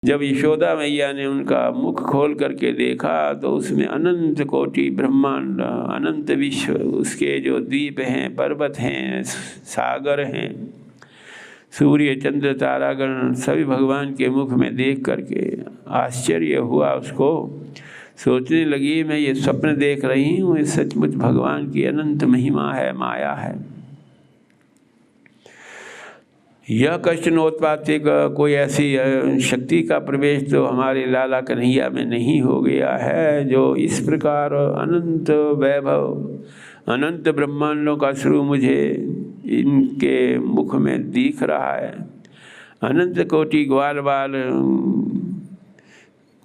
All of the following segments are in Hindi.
जब यशोदा मैया ने उनका मुख खोल करके देखा तो उसमें अनंत कोटि ब्रह्मांड, अनंत विश्व, उसके जो द्वीप हैं, पर्वत हैं, सागर हैं, सूर्य चंद्र तारागण सभी भगवान के मुख में देख करके आश्चर्य हुआ। उसको सोचने लगी, मैं ये स्वप्न देख रही हूँ, ये सचमुच भगवान की अनंत महिमा है, माया है। यह कष्ट नोत्पाते का कोई ऐसी शक्ति का प्रवेश तो हमारे लाला कन्हैया में नहीं हो गया है, जो इस प्रकार अनंत वैभव, अनंत ब्रह्मांडों का स्वरूप मुझे इनके मुख में दिख रहा है। अनंत कोटि ग्वाल बाल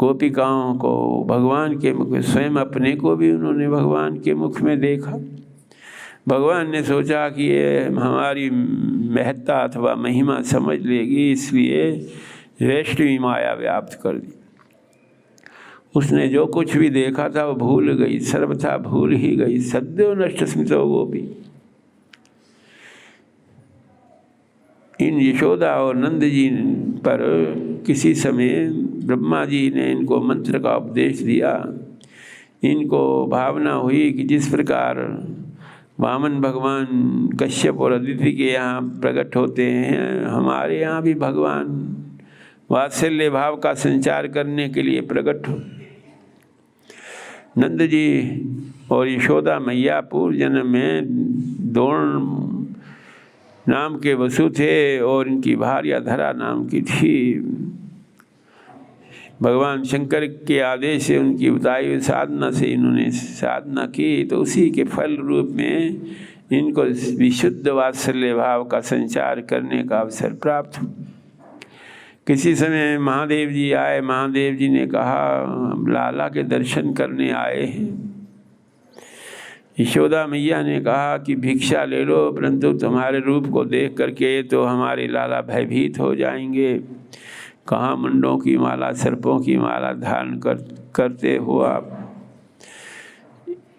गोपिकाओं को भगवान के मुख में, स्वयं अपने को भी उन्होंने भगवान के मुख में देखा। भगवान ने सोचा कि ये हमारी महत्ता अथवा महिमा समझ लेगी, इसलिए वैष्णवी माया व्याप्त कर दी। उसने जो कुछ भी देखा था वो भूल गई, सर्वथा भूल ही गई। सद्यो नष्ट स्मृतो गोपी। इन यशोदा और नंद जी पर किसी समय ब्रह्मा जी ने इनको मंत्र का उपदेश दिया। इनको भावना हुई कि जिस प्रकार वामन भगवान कश्यप और अदिति के यहाँ प्रकट होते हैं, हमारे यहाँ भी भगवान वात्सल्य भाव का संचार करने के लिए प्रकट हो। नंद जी और यशोदा मैया पूर्व जन्म में द्रोण नाम के वसु थे और इनकी भार्या धरा नाम की थी। भगवान शंकर के आदेश से उनकी बताई हुई साधना से इन्होंने साधना की, तो उसी के फल रूप में इनको विशुद्ध वात्सल्य भाव का संचार करने का अवसर प्राप्त हुआ। किसी समय महादेव जी आए। महादेव जी ने कहा, हम लाला के दर्शन करने आए हैं। यशोदा मैया ने कहा कि भिक्षा ले लो, परंतु तुम्हारे रूप को देख करके तो हमारे लाला भयभीत हो जाएंगे। कहाँ मुंडों की माला, सर्पों की माला धारण करते हो आप।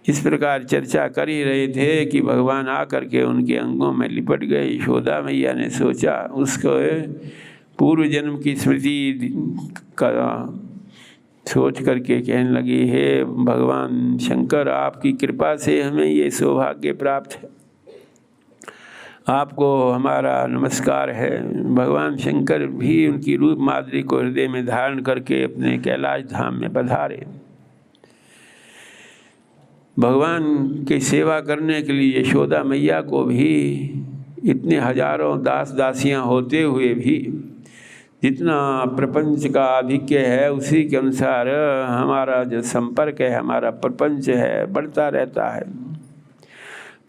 इस प्रकार चर्चा कर ही रहे थे कि भगवान आकर के उनके अंगों में लिपट गए। यशोदा मैया ने सोचा, उसको पूर्व जन्म की स्मृति का सोच करके कहने लगी, हे भगवान शंकर, आपकी कृपा से हमें ये सौभाग्य प्राप्त है, आपको हमारा नमस्कार है। भगवान शंकर भी उनकी रूप माधुरी को हृदय में धारण करके अपने कैलाश धाम में पधारे। भगवान की सेवा करने के लिए यशोदा मैया को भी इतने हजारों दास दासियां होते हुए भी जितना प्रपंच का आधिक्य है, उसी के अनुसार हमारा जो संपर्क है, हमारा प्रपंच है, बढ़ता रहता है।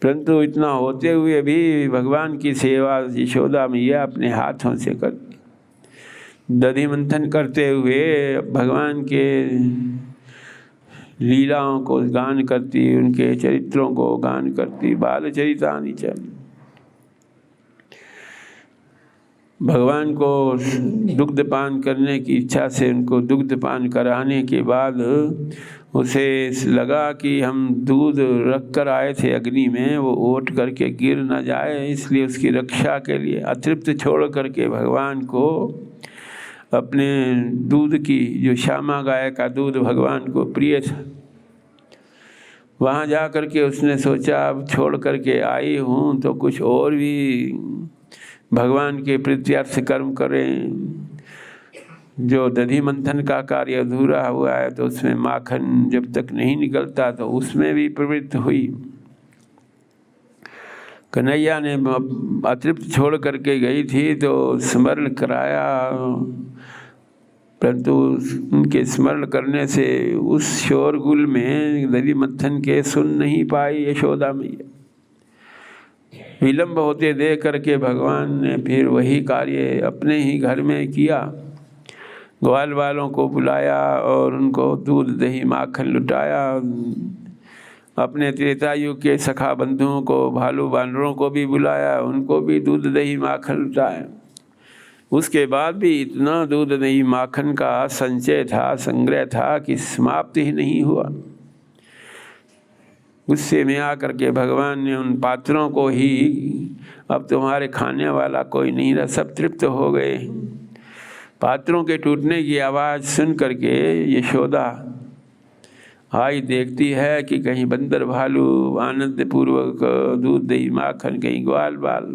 परंतु इतना होते हुए भी भगवान की सेवा यशोदा मैया अपने हाथों से करती। दधि मंथन करते हुए भगवान के लीलाओं को गान करती, उनके चरित्रों को गान करती। बाल चरितानि च। भगवान को दुग्ध पान करने की इच्छा से उनको दुग्ध पान कराने के बाद उसे लगा कि हम दूध रख कर आए थे अग्नि में, वो ओट करके गिर न जाए, इसलिए उसकी रक्षा के लिए अतृप्त छोड़ करके भगवान को अपने दूध की, जो श्यामा गाय का दूध भगवान को प्रिय था, वहाँ जा कर के उसने सोचा अब छोड़ करके आई हूँ तो कुछ और भी भगवान के प्रीत्यर्थ कर्म करें। जो दधि मंथन का कार्य अधूरा हुआ है तो उसमें माखन जब तक नहीं निकलता तो उसमें भी प्रवृत्त हुई। कन्हैया ने अतृप्त छोड़ करके गई थी तो स्मरण कराया, परंतु उनके स्मरण करने से उस शोरगुल में दधि मंथन के सुन नहीं पाई यशोदा मैया। विलंब होते देख करके भगवान ने फिर वही कार्य अपने ही घर में किया। ग्वाल वालों को बुलाया और उनको दूध दही माखन लुटाया। अपने त्रेतायुग के सखा बंधुओं को, भालू बानरों को भी बुलाया, उनको भी दूध दही माखन लुटाया। उसके बाद भी इतना दूध दही माखन का संचय था, संग्रह था कि समाप्त ही नहीं हुआ। गुस्से में आकर के भगवान ने उन पात्रों को ही, अब तुम्हारे खाने वाला कोई नहीं रहा, सब तृप्त हो गए। पात्रों के टूटने की आवाज़ सुन करके यशोदा आई, देखती है कि कहीं बंदर भालू आनंद पूर्वक दूध दही माखन, कहीं ग्वाल बाल।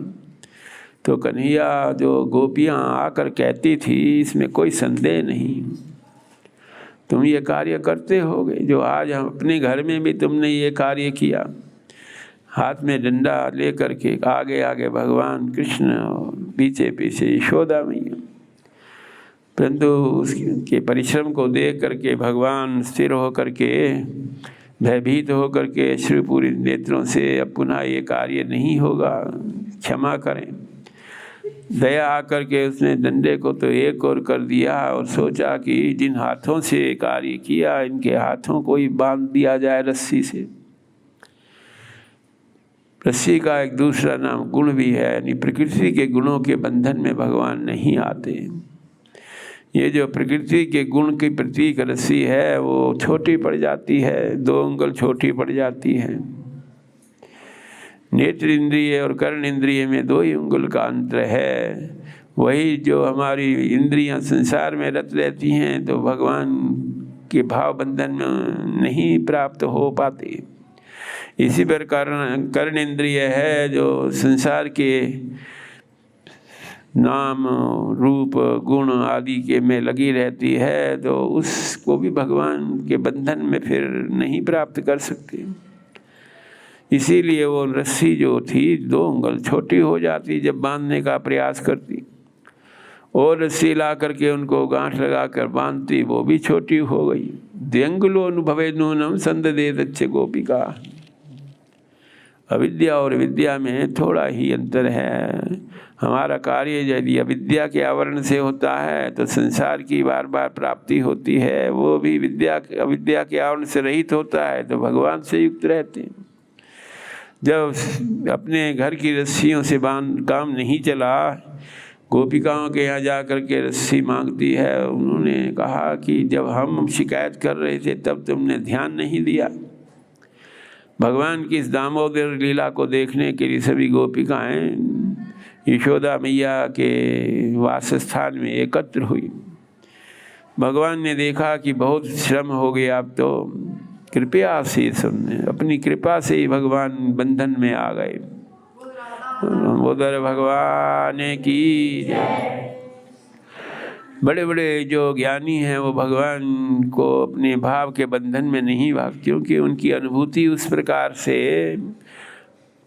तो कन्हैया जो गोपियाँ आकर कहती थी, इसमें कोई संदेह नहीं, तुम ये कार्य करते होगे जो आज हम अपने घर में भी तुमने ये कार्य किया। हाथ में डंडा लेकर के आगे आगे भगवान कृष्ण और पीछे पीछे यशोदा मैया। परंतु उसके परिश्रम को देख करके भगवान स्थिर होकर के, भयभीत होकर के अश्रुपूरी नेत्रों से अब पुनः ये कार्य नहीं होगा, क्षमा करें। दया आकर के उसने डंडे को तो एक और कर दिया और सोचा कि जिन हाथों से कार्य किया इनके हाथों को ही बांध दिया जाए रस्सी से। रस्सी का एक दूसरा नाम गुण भी है, यानी प्रकृति के गुणों के बंधन में भगवान नहीं आते। ये जो प्रकृति के गुण की प्रतीक रस्सी है वो छोटी पड़ जाती है, 2 उंगल छोटी पड़ जाती है। नेत्र इंद्रिय और कर्ण इंद्रिय में 2 ही उंगल का अंतर है। वही जो हमारी इंद्रियां संसार में रत रहती हैं तो भगवान के भाव बंधन में नहीं प्राप्त हो पाती। इसी प्रकार कर्ण इंद्रिय है जो संसार के नाम रूप गुण आदि के में लगी रहती है, तो उसको भी भगवान के बंधन में फिर नहीं प्राप्त कर सकती। इसीलिए वो रस्सी जो थी 2 उंगल छोटी हो जाती जब बांधने का प्रयास करती, और रस्सी ला करके उनको गांठ लगा कर बांधती, वो भी छोटी हो गई। द्यंगुलो अनुभवे नूनम संददेत गोपिका। अविद्या और विद्या में थोड़ा ही अंतर है। हमारा कार्य यदि अविद्या के आवरण से होता है तो संसार की बार बार प्राप्ति होती है, वो भी अविद्या के आवरण से रहित होता है तो भगवान से युक्त रहते हैं। जब अपने घर की रस्सियों से बांध काम नहीं चला, गोपिकाओं के यहाँ जा कर के रस्सी मांगती है। उन्होंने कहा कि जब हम शिकायत कर रहे थे तब तुमने ध्यान नहीं दिया। भगवान की इस दामोदर लीला को देखने के लिए सभी गोपिकाएं यशोदा मैया के वासस्थान में एकत्र हुई। भगवान ने देखा कि बहुत श्रम हो गया, अब तो कृपया से सबने अपनी कृपा से ही भगवान बंधन में आ गए। उधर भगवान की बड़े बड़े जो ज्ञानी हैं वो भगवान को अपने भाव के बंधन में नहीं भाव, क्योंकि उनकी अनुभूति उस प्रकार से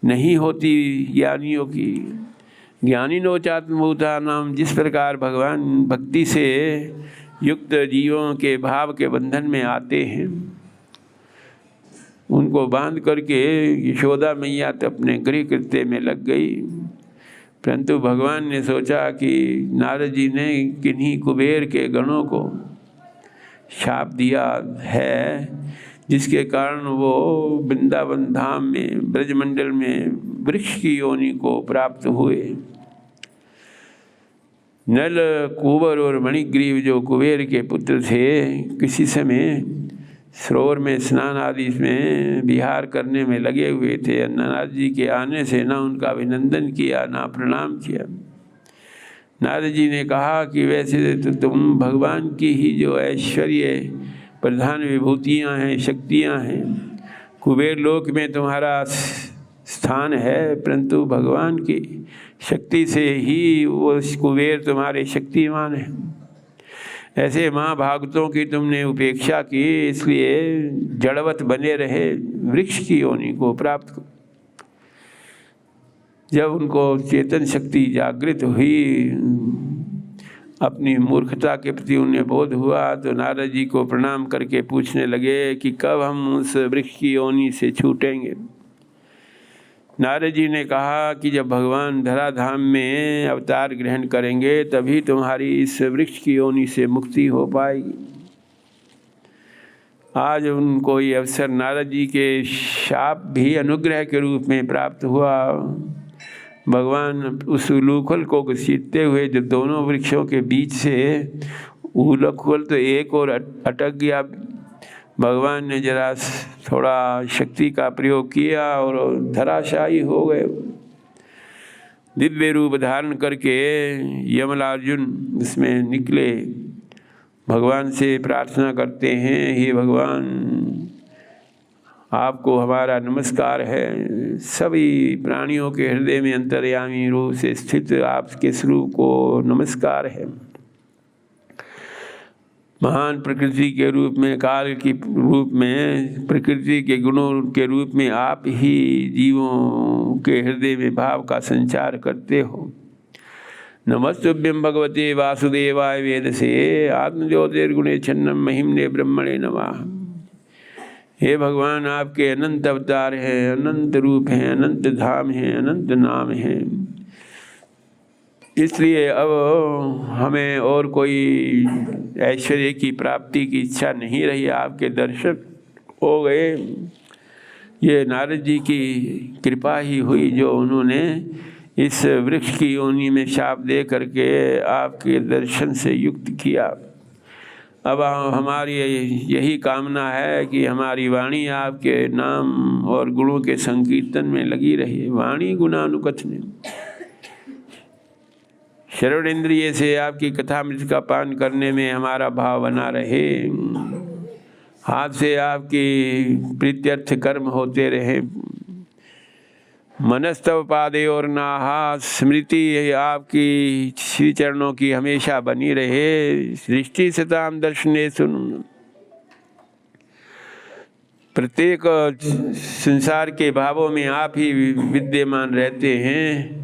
नहीं होती ज्ञानियों की। ज्ञानी नोचात्मभूता नाम, जिस प्रकार भगवान भक्ति से युक्त जीवों के भाव के बंधन में आते हैं, उनको बांध करके यशोदा मैया तो अपने गृह कृत्य में लग गई। परंतु भगवान ने सोचा कि नारद जी ने किन्हीं कुबेर के गणों को शाप दिया है, जिसके कारण वो वृंदावन धाम में ब्रजमंडल में वृक्ष की योनि को प्राप्त हुए। नल, कुंवर और मणिग्रीव जो कुबेर के पुत्र थे, किसी समय सरोवर में स्नान आदि में विहार करने में लगे हुए थे। नारद जी के आने से ना उनका अभिनंदन किया ना प्रणाम किया। नारद जी ने कहा कि वैसे तो तुम भगवान की ही जो ऐश्वर्य प्रधान विभूतियाँ हैं, शक्तियाँ हैं, कुबेर लोक में तुम्हारा स्थान है, परंतु भगवान की शक्ति से ही वो कुबेर तुम्हारे शक्तिमान हैं। ऐसे महाभागवतों की तुमने उपेक्षा की, इसलिए जड़वत बने रहे, वृक्ष की योनि को प्राप्त को। जब उनको चेतन शक्ति जागृत हुई, अपनी मूर्खता के प्रति उन्हें बोध हुआ, तो नारद जी को प्रणाम करके पूछने लगे कि कब हम उस वृक्ष की योनि से छूटेंगे। नारद जी ने कहा कि जब भगवान धराधाम में अवतार ग्रहण करेंगे तभी तुम्हारी इस वृक्ष की योनि से मुक्ति हो पाएगी। आज उनको ये अवसर नारद जी के शाप भी अनुग्रह के रूप में प्राप्त हुआ। भगवान उस उलूखल को घसीटते हुए जो दोनों वृक्षों के बीच से, उलूखल तो एक और अटक गया, भगवान ने जरा थोड़ा शक्ति का प्रयोग किया और धराशायी हो गए। दिव्य रूप धारण करके यमलार्जुन इसमें निकले, भगवान से प्रार्थना करते हैं, हे भगवान आपको हमारा नमस्कार है। सभी प्राणियों के हृदय में अंतर्यामी रूप से स्थित आपके स्वरूप को नमस्कार है। महान प्रकृति के रूप में, काल के रूप में, प्रकृति के गुणों के रूप में आप ही जीवों के हृदय में भाव का संचार करते हो। नमस्तुभ्यं भगवते वासुदेवाय वेदसे आत्मज्योतिर्गुणे छन्नम महिम्ने ब्रह्मणे नमः। हे भगवान आपके अनंत अवतार हैं, अनंत रूप हैं, अनंत धाम हैं, अनंत नाम हैं। इसलिए अब हमें और कोई ऐश्वर्य की प्राप्ति की इच्छा नहीं रही, आपके दर्शन हो गए। ये नारद जी की कृपा ही हुई जो उन्होंने इस वृक्ष की योनि में शाप दे करके आपके दर्शन से युक्त किया। अब हमारी यही कामना है कि हमारी वाणी आपके नाम और गुणों के संकीर्तन में लगी रहे। वाणी गुणानुकथन, श्रवणेन्द्रिय से आपकी कथामृत का पान करने में हमारा भाव बना रहे। हाथ से आपकी प्रीत्यर्थ कर्म होते रहे। मनस्तव पादे और नाहा, स्मृति आपकी श्री चरणों की हमेशा बनी रहे। दृष्टि सताम दर्शने सुन, प्रत्येक संसार के भावों में आप ही विद्यमान रहते हैं।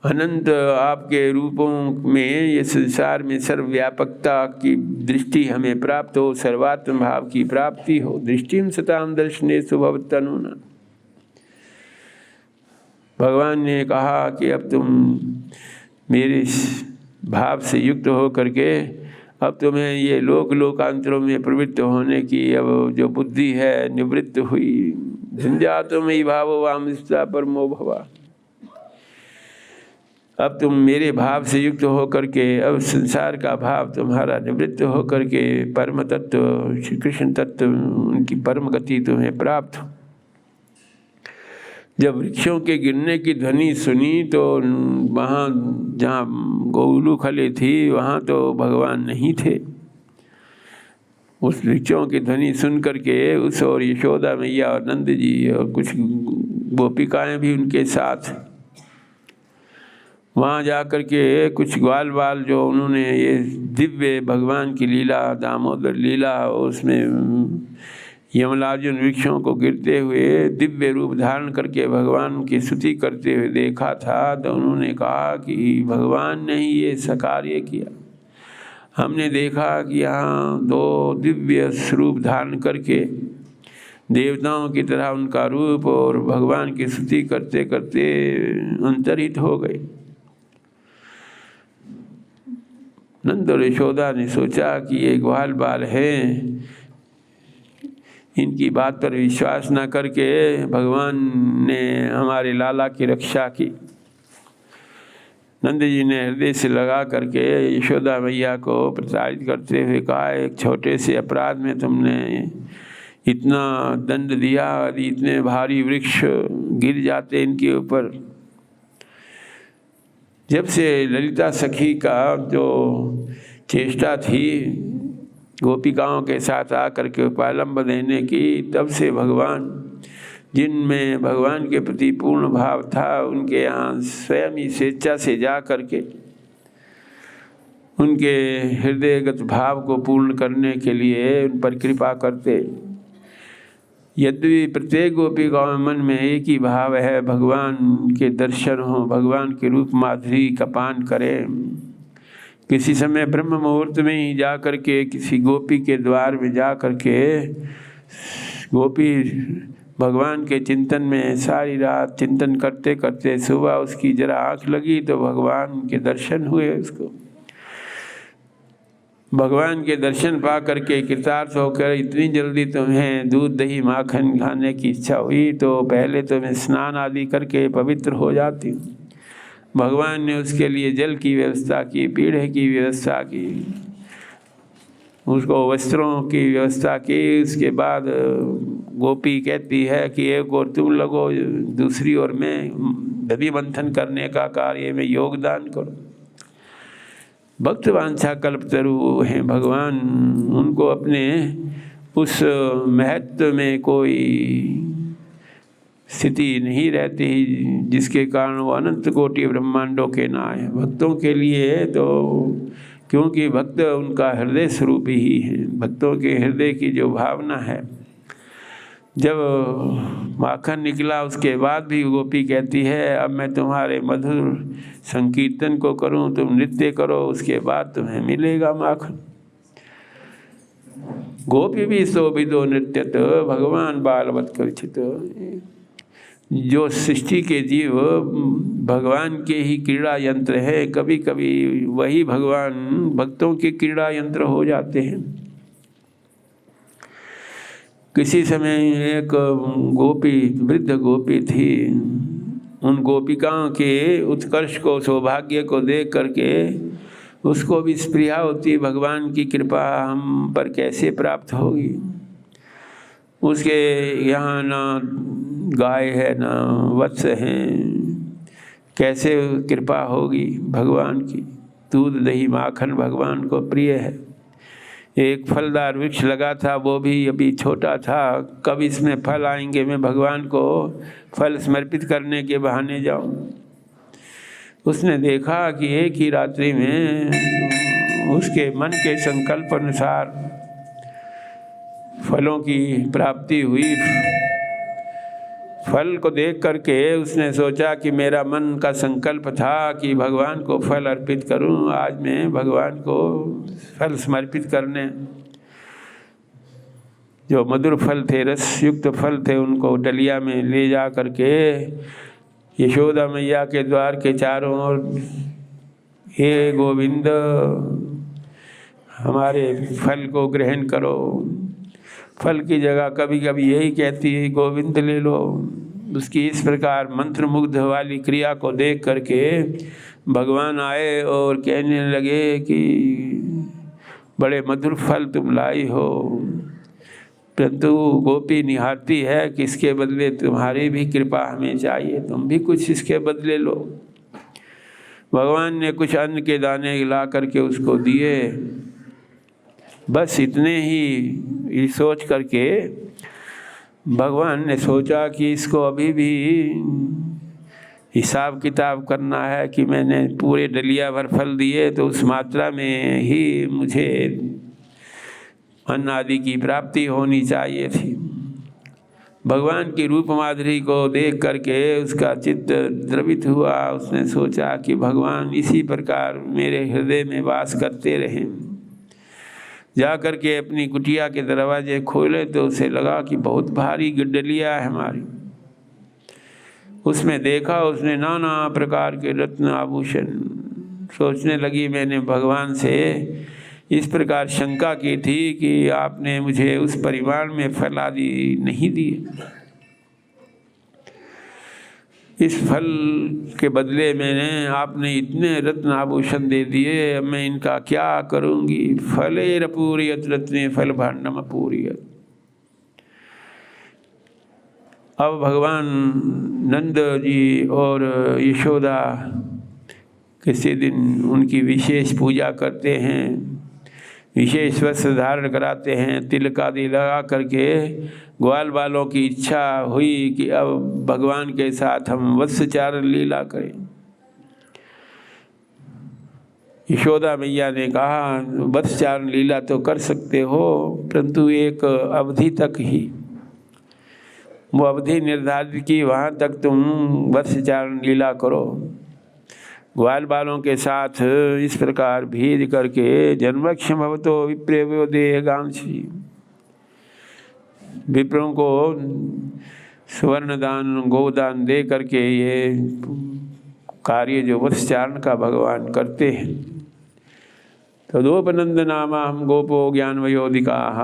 अनंत आपके रूपों में ये संसार में सर्वव्यापकता की दृष्टि हमें प्राप्त हो, सर्वात्म भाव की प्राप्ति हो। दृष्टिम सताम दर्शने सुभवतनुना। भगवान ने कहा कि अब तुम मेरे भाव से युक्त हो करके अब तुम्हें ये लोकांतरों में प्रवृत्त होने की अब जो बुद्धि है निवृत्त हुई। झंझातु मयि भावो वामस्ता परमो भवा। अब तुम मेरे भाव से युक्त हो करके अब संसार का भाव तुम्हारा निवृत्त हो करके परम तत्व श्री कृष्ण तत्व उनकी परम गति तुम्हें प्राप्त हो। जब वृक्षों के गिरने की ध्वनि सुनी तो वहाँ जहाँ गोलू खले थी वहाँ तो भगवान नहीं थे। उस वृक्षों की ध्वनि सुन करके उस और यशोदा मैया और नंद जी और कुछ गोपिकाएं भी उनके साथ वहाँ जा कर के कुछ ग्वाल बाल जो उन्होंने ये दिव्य भगवान की लीला, दामोदर लीला, उसमें यमलार्जुन वृक्षों को गिरते हुए दिव्य रूप धारण करके भगवान की स्तुति करते हुए देखा था, तो उन्होंने कहा कि भगवान ने ही ये सकार्य किया। हमने देखा कि यहाँ दो दिव्य स्वरूप धारण करके देवताओं की तरह उनका रूप और भगवान की स्तुति करते करते अंतरित हो गए। नंद और यशोदा ने सोचा कि ये ग्वाल बाल हैं, इनकी बात पर विश्वास न करके भगवान ने हमारे लाला की रक्षा की। नंद जी ने हृदय से लगा करके यशोदा मैया को प्रताड़ित करते हुए कहा, एक छोटे से अपराध में तुमने इतना दंड दिया और इतने भारी वृक्ष गिर जाते इनके ऊपर। जब से ललिता सखी का जो चेष्टा थी गोपिकाओं के साथ आकर के उपालंब देने की, तब से भगवान जिनमें भगवान के प्रति पूर्ण भाव था उनके यहाँ स्वयं ही स्वेच्छा से जा करके उनके हृदयगत भाव को पूर्ण करने के लिए उन पर कृपा करते। यद्यपि प्रत्येक गोपिकाओं मन में एक ही भाव है, भगवान के दर्शन हो, भगवान के रूप माधुरी का पान करें। किसी समय ब्रह्म मुहूर्त में ही जा कर के किसी गोपी के द्वार में जा कर के गोपी भगवान के चिंतन में सारी रात चिंतन करते करते सुबह उसकी जरा आँख लगी तो भगवान के दर्शन हुए। उसको भगवान के दर्शन पा करके कृतार्थ होकर इतनी जल्दी तुम्हें दूध दही माखन खाने की इच्छा हुई तो पहले तुम्हें स्नान आदि करके पवित्र हो जाती। भगवान ने उसके लिए जल की व्यवस्था की, पीढ़े की व्यवस्था की, उसको वस्त्रों की व्यवस्था की। उसके बाद गोपी कहती है कि एक और तुम लगो, दूसरी ओर मैं दधि मंथन करने का कार्य में योगदान करो। भक्त वांछा कल्पतरु हैं भगवान, उनको अपने उस महत्व में कोई स्थिति नहीं रहती जिसके कारण वो अनंत कोटि ब्रह्मांडों के नाय। भक्तों के लिए तो, क्योंकि भक्त उनका हृदय स्वरूप ही है, भक्तों के हृदय की जो भावना है। जब माखन निकला उसके बाद भी गोपी कहती है अब मैं तुम्हारे मधुर संकीर्तन को करूं, तुम नृत्य करो, उसके बाद तुम्हें मिलेगा माखन। गोपी भी शोभितो नृत्यत भगवान बालवत कविचित। जो सृष्टि के जीव भगवान के ही क्रीड़ा यंत्र है, कभी कभी वही भगवान भक्तों के क्रीड़ा यंत्र हो जाते हैं। किसी समय एक गोपी, वृद्ध गोपी थी, उन गोपिकाओं के उत्कर्ष को, सौभाग्य को देख करके उसको भी स्पृहा होती, भगवान की कृपा हम पर कैसे प्राप्त होगी। उसके यहाँ ना गाय है ना वत्स हैं, कैसे कृपा होगी भगवान की। दूध दही माखन भगवान को प्रिय है। एक फलदार वृक्ष लगा था, वो भी अभी छोटा था, कब इसमें फल आएंगे, मैं भगवान को फल समर्पित करने के बहाने जाऊं। उसने देखा कि एक ही रात्रि में उसके मन के संकल्प अनुसार फलों की प्राप्ति हुई। फल को देख करके उसने सोचा कि मेरा मन का संकल्प था कि भगवान को फल अर्पित करूं, आज मैं भगवान को फल समर्पित करने। जो मधुर फल थे, रस युक्त फल थे, उनको डलिया में ले जा करके यशोदा मैया के द्वार के चारों ओर, हे गोविंद हमारे फल को ग्रहण करो। फल की जगह कभी कभी यही कहती है गोविंद ले लो। उसकी इस प्रकार मंत्र मुग्ध वाली क्रिया को देख करके भगवान आए और कहने लगे कि बड़े मधुर फल तुम लाई हो, परंतु गोपी निहारती है कि इसके बदले तुम्हारी भी कृपा हमें चाहिए, तुम भी कुछ इसके बदले लो। भगवान ने कुछ अन्न के दाने ला करके उसको दिए। बस इतने ही सोच करके भगवान ने सोचा कि इसको अभी भी हिसाब किताब करना है कि मैंने पूरे डलिया भर फल दिए तो उस मात्रा में ही मुझे अन्न आदि की प्राप्ति होनी चाहिए थी। भगवान की रूप माधुरी को देख करके उसका चित्त द्रवित हुआ। उसने सोचा कि भगवान इसी प्रकार मेरे हृदय में वास करते रहें। जा कर के अपनी कुटिया के दरवाजे खोले तो उसे लगा कि बहुत भारी डलिया है हमारी। उसमें देखा उसने नाना प्रकार के रत्न आभूषण। सोचने लगी मैंने भगवान से इस प्रकार शंका की थी कि आपने मुझे उस परिमाण में फल आदि नहीं दिए, इस फल के बदले मैंने आपने इतने रत्न आभूषण दे दिए, अब मैं इनका क्या करूँगी। फलेर अपूर्यत रत्ने फल भाण्डम अपूर्यत। अब भगवान नंद जी और यशोदा किसी दिन उनकी विशेष पूजा करते हैं, विशेष वस्त्र धारण कराते हैं, तिलक आदि लगा करके ग्वाल बालों की इच्छा हुई कि अब भगवान के साथ हम वत्सचारण लीला करें। यशोदा मैया ने कहा वत्सचारण लीला तो कर सकते हो, परंतु एक अवधि तक ही। वो अवधि निर्धारित की, वहाँ तक तुम वत्सचारण लीला करो। ग्वाल बालों के साथ इस प्रकार भीड़ करके जन्मक्षम भवतो विप्रेवो देहगांशी। विप्रों को स्वर्ण दान गोदान दे करके ये कार्य जो वत्सचारण का भगवान करते हैं। तो दोपनंद नामा हम गोपो ज्ञान वयोधिकाः।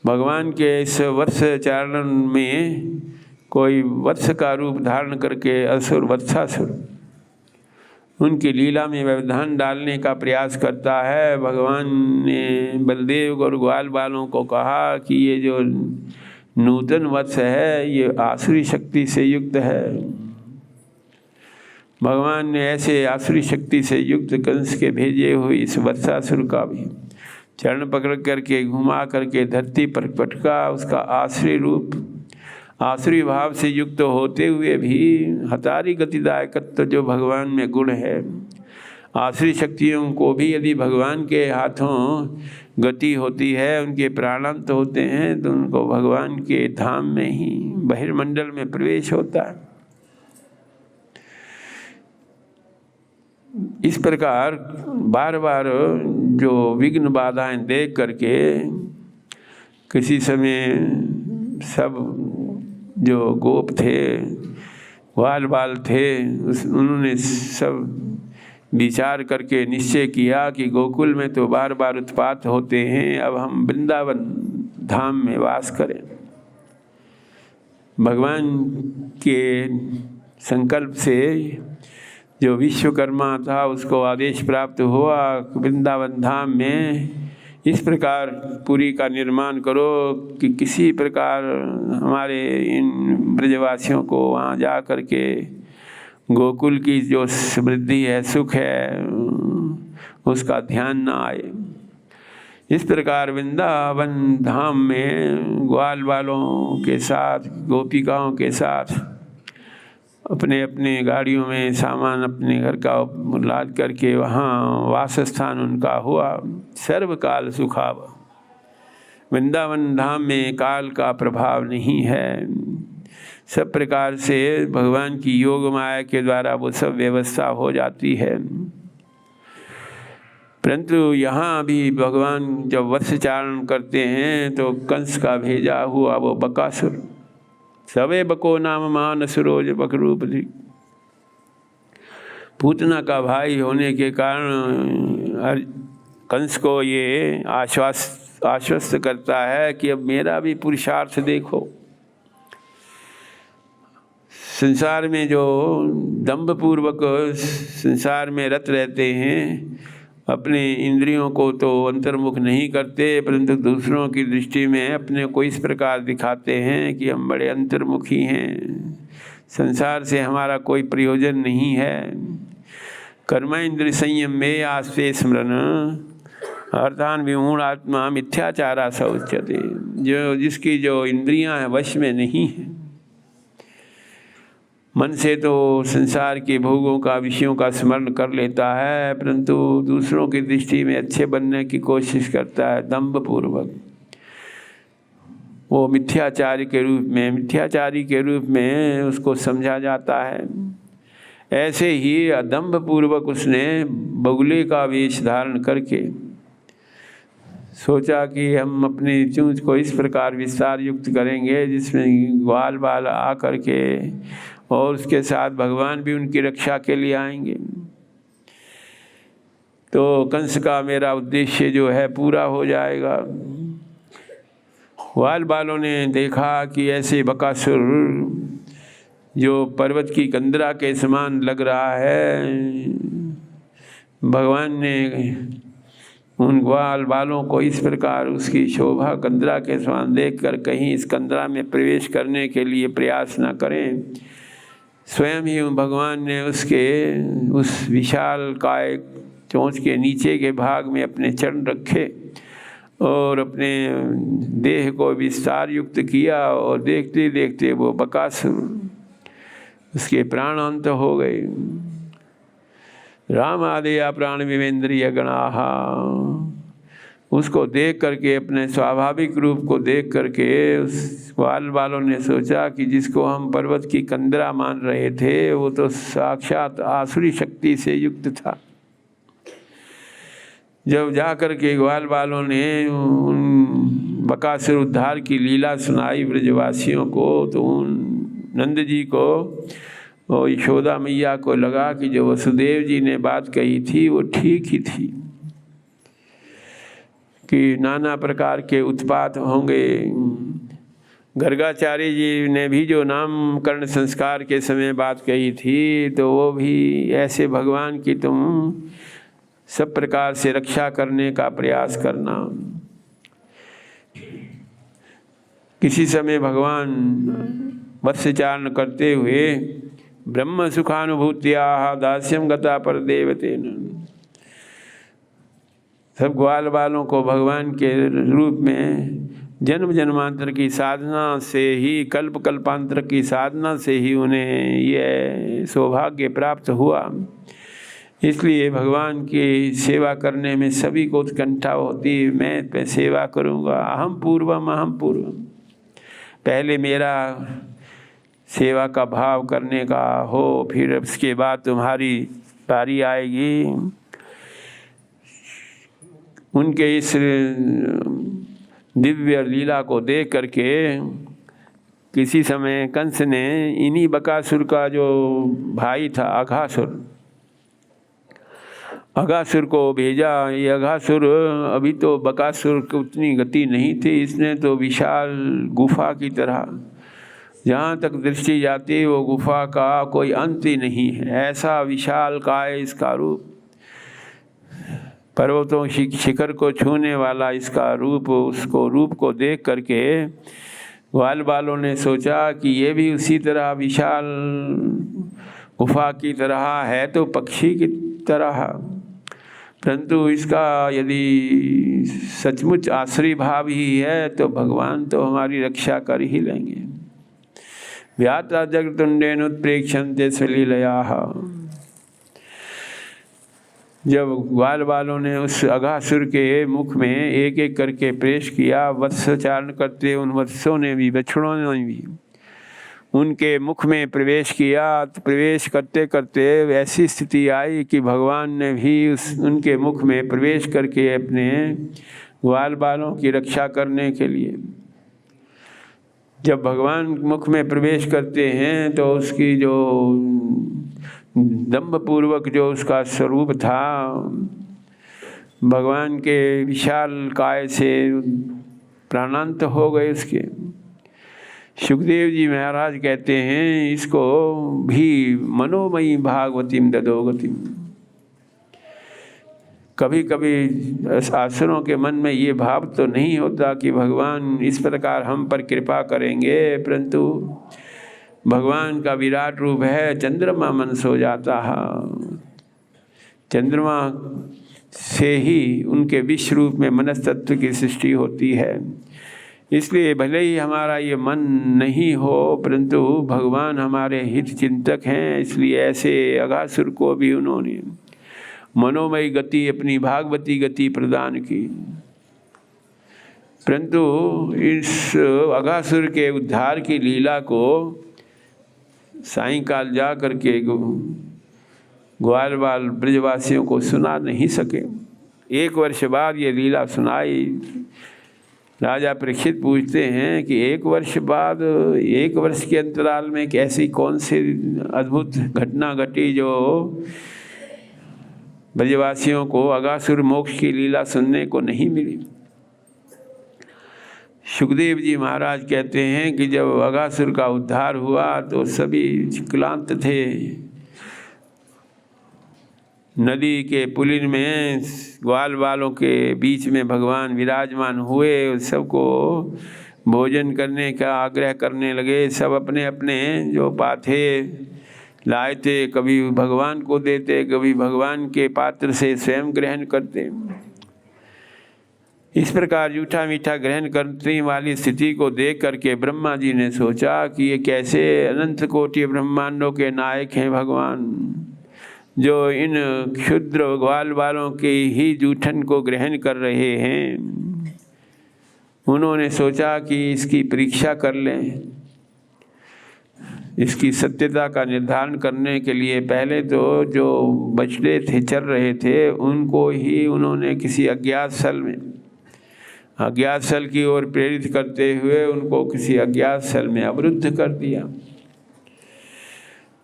भगवान के इस वत्सचारण में कोई वत्स का रूप धारण करके असुर वत्सासुर उनकी लीला में व्यवधान डालने का प्रयास करता है। भगवान ने बलदेव और ग्वाल बालों को कहा कि ये जो नूतन वत्स है, ये आसुरी शक्ति से युक्त है। भगवान ने ऐसे आसुरी शक्ति से युक्त कंस के भेजे हुए इस वत्सासुर का भी चरण पकड़ करके घुमा करके धरती पर पटका। उसका आसुरी रूप, आसुरी भाव से युक्त होते हुए भी हतारी गतिदायकत्व जो भगवान में गुण है, आसुरी शक्तियों को भी यदि भगवान के हाथों गति होती है, उनके प्राणांत होते हैं, तो उनको भगवान के धाम में ही बहिर्मंडल में प्रवेश होता है। इस प्रकार बार बार जो विघ्न बाधाएं देख करके किसी समय सब जो गोप थे, ग्वाल बाल थे, उन्होंने सब विचार करके निश्चय किया कि गोकुल में तो बार बार उत्पात होते हैं, अब हम वृंदावन धाम में वास करें। भगवान के संकल्प से जो विश्वकर्मा था उसको आदेश प्राप्त हुआ, वृंदावन धाम में इस प्रकार पुरी का निर्माण करो कि किसी प्रकार हमारे इन ब्रजवासियों को वहाँ जा कर के गोकुल की जो समृद्धि है, सुख है, उसका ध्यान न आए। इस प्रकार वृंदावन धाम में ग्वाल वालों के साथ, गोपिकाओं के साथ अपने अपने गाड़ियों में सामान अपने घर का लाद करके वहाँ वास स्थान उनका हुआ। सर्वकाल सुखाव, वृंदावन धाम में काल का प्रभाव नहीं है। सब प्रकार से भगवान की योग माया के द्वारा वो सब व्यवस्था हो जाती है। परंतु यहाँ भी भगवान जब वत्सचारण करते हैं तो कंस का भेजा हुआ वो बकासुर, सवे बको नाम मान सुरोज बकरूप, पूतना का भाई होने के कारण कंस को ये आश्वस्त करता है कि अब मेरा भी पुरुषार्थ देखो। संसार में जो दंभपूर्वक संसार में रत रहते हैं, अपने इंद्रियों को तो अंतर्मुख नहीं करते, परंतु दूसरों की दृष्टि में अपने को इस प्रकार दिखाते हैं कि हम बड़े अंतर्मुखी हैं, संसार से हमारा कोई प्रयोजन नहीं है। कर्मेंद्र संयम में आस्ते स्मरण अर्थान विमूढ़ आत्मा मिथ्याचारा स उच्यते, जो जिसकी जो इंद्रियां हैं वश में नहीं है। मन से तो संसार के भोगों का, विषयों का स्मरण कर लेता है, परंतु दूसरों की दृष्टि में अच्छे बनने की कोशिश करता है दंभपूर्वक। वो मिथ्याचारी के रूप में उसको समझा जाता है। ऐसे ही दंभपूर्वक उसने बगुले का वेश धारण करके सोचा कि हम अपनी चूंच को इस प्रकार विस्तार युक्त करेंगे जिसमें ग्वाल बाल आ करके और उसके साथ भगवान भी उनकी रक्षा के लिए आएंगे, तो कंस का मेरा उद्देश्य जो है पूरा हो जाएगा। ग्वाल बालों ने देखा कि ऐसे बकासुर जो पर्वत की कंदरा के समान लग रहा है, भगवान ने उन ग्वाल बालों को इस प्रकार उसकी शोभा कंदरा के समान देखकर कहीं इस कंदरा में प्रवेश करने के लिए प्रयास न करें। स्वयं ही भगवान ने उसके उस विशाल काय चोंच के नीचे के भाग में अपने चरण रखे और अपने देह को विस्तार युक्त किया, और देखते देखते वो बकासुर उसके प्राण अंत हो गए। राम आदेया प्राण विवेंद्रिय गणाहा, उसको देख करके, अपने स्वाभाविक रूप को देख करके उस ग्वाल वालों ने सोचा कि जिसको हम पर्वत की कंदरा मान रहे थे वो तो साक्षात आसुरी शक्ति से युक्त था। जब जा कर के ग्वाल वालों ने उन बकासुर उद्धार की लीला सुनाई ब्रजवासियों को, तो उन नंद जी को और यशोदा मैया को लगा कि जो वसुदेव जी ने बात कही थी वो ठीक ही थी, कि नाना प्रकार के उत्पात होंगे। गर्गाचार्य जी ने भी जो नामकरण संस्कार के समय बात कही थी, तो वो भी ऐसे भगवान की तुम सब प्रकार से रक्षा करने का प्रयास करना, किसी समय भगवान वत्स्यचारण करते हुए ब्रह्म सुखानुभूत्या दास्यम गता पर देवतेन, सब ग्वाल बालों को भगवान के रूप में जन्म जन्मांतर की साधना से ही, कल्प कल्पांतर की साधना से ही उन्हें यह सौभाग्य प्राप्त हुआ। इसलिए भगवान की सेवा करने में सभी को उत्कंठा होती, मैं सेवा करूँगा, अहम पूर्वम, पहले मेरा सेवा का भाव करने का हो, फिर उसके बाद तुम्हारी बारी आएगी। उनके इस दिव्य लीला को देख करके किसी समय कंस ने इन्हीं बकासुर का जो भाई था अघासुर को भेजा। ये अघासुर, अभी तो बकासुर की उतनी गति नहीं थी, इसने तो विशाल गुफा की तरह, जहाँ तक दृष्टि जाती वो गुफा का कोई अंत ही नहीं है, ऐसा विशाल काय इसका रूप, पर्वतों शिखर को छूने वाला इसका रूप। उसको रूप को देख करके ग्वाल बालों ने सोचा कि ये भी उसी तरह विशाल गुफा की तरह है तो पक्षी की तरह, परंतु इसका यदि सचमुच आश्रय भाव ही है तो भगवान तो हमारी रक्षा कर ही लेंगे। व्याता जगतुंडेन उत्प्रेक्षन्ते स्वलीलयाः। जब ग्वाल बालों ने उस अघासुर के मुख में एक एक करके प्रवेश किया, वत्स्यचारण करते उन वत्सों ने भी, बछड़ों ने भी उनके मुख में प्रवेश किया। तो प्रवेश करते करते ऐसी स्थिति आई कि भगवान ने भी उनके मुख में प्रवेश करके अपने ग्वाल बालों की रक्षा करने के लिए, जब भगवान मुख में प्रवेश करते हैं तो उसकी जो दम्भ पूर्वक जो उसका स्वरूप था, भगवान के विशाल काय से प्राणांत हो गए उसके। सुखदेव जी महाराज कहते हैं इसको भी मनोमयी भागवतीम ददो गतिम। कभी कभी आसुरों के मन में ये भाव तो नहीं होता कि भगवान इस प्रकार हम पर कृपा करेंगे, परंतु भगवान का विराट रूप है, चंद्रमा मन सो जाता है। चंद्रमा से ही उनके विश्व रूप में मनस्तत्व की सृष्टि होती है। इसलिए भले ही हमारा ये मन नहीं हो, परंतु भगवान हमारे हित चिंतक हैं, इसलिए ऐसे अघासुर को भी उन्होंने मनोमयी गति, अपनी भागवती गति प्रदान की। परंतु इस अघासुर के उद्धार की लीला को सायंकाल जा करके ग्वाल बाल ब्रजवासियों को सुना नहीं सके। 1 वर्ष बाद ये लीला सुनाई। राजा परीक्षित पूछते हैं कि 1 वर्ष बाद, 1 वर्ष के अंतराल में कैसी कौन सी अद्भुत घटना घटी जो ब्रजवासियों को अघासुर मोक्ष की लीला सुनने को नहीं मिली। सुखदेव जी महाराज कहते हैं कि जब अघासुर का उद्धार हुआ तो सभी क्लांत थे। नदी के पुलिन में ग्वाल बालों के बीच में भगवान विराजमान हुए, सबको भोजन करने का आग्रह करने लगे। सब अपने अपने जो पाथे लाए थे, कभी भगवान को देते, कभी भगवान के पात्र से स्वयं ग्रहण करते। इस प्रकार जूठा मीठा ग्रहण करने वाली स्थिति को देख करके ब्रह्मा जी ने सोचा कि ये कैसे अनंत कोटि ब्रह्मांडों के नायक हैं भगवान, जो इन क्षुद्र ग्वाल बालों के ही जूठन को ग्रहण कर रहे हैं। उन्होंने सोचा कि इसकी परीक्षा कर लें। इसकी सत्यता का निर्धारण करने के लिए पहले तो जो बछड़े थे, चल रहे थे, उनको ही उन्होंने किसी अज्ञात स्थल की ओर प्रेरित करते हुए उनको किसी अज्ञात स्थल में अवरुद्ध कर दिया।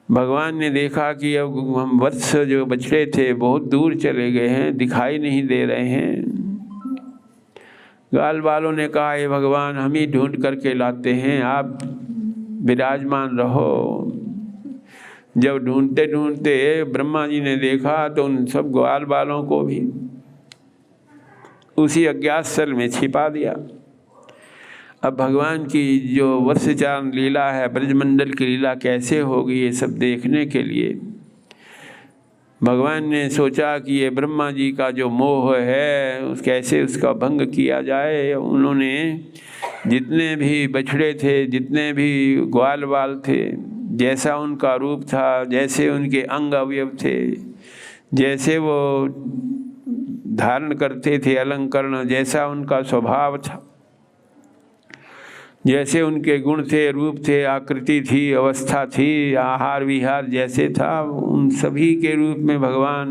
भगवान ने देखा कि अब हम वत्स जो बछड़े थे बहुत दूर चले गए हैं, दिखाई नहीं दे रहे हैं। ग्वाल बालों ने कहा, हे भगवान, हम ही ढूंढ करके लाते हैं, आप विराजमान रहो। जब ढूंढते ढूंढते ब्रह्मा जी ने देखा तो उन सब ग्वाल बालों को भी उसी अज्ञात स्थल में छिपा दिया। अब भगवान की जो वत्सचारण लीला है, ब्रजमंडल की लीला कैसे होगी, ये सब देखने के लिए भगवान ने सोचा कि ये ब्रह्मा जी का जो मोह है कैसे उसका भंग किया जाए। उन्होंने जितने भी बछड़े थे, जितने भी ग्वाल बाल थे, जैसा उनका रूप था, जैसे उनके अंग अवयव थे, जैसे वो धारण करते थे अलंकरण, जैसा उनका स्वभाव था, जैसे उनके गुण थे, रूप थे, आकृति थी, अवस्था थी, आहार विहार जैसे था, उन सभी के रूप में भगवान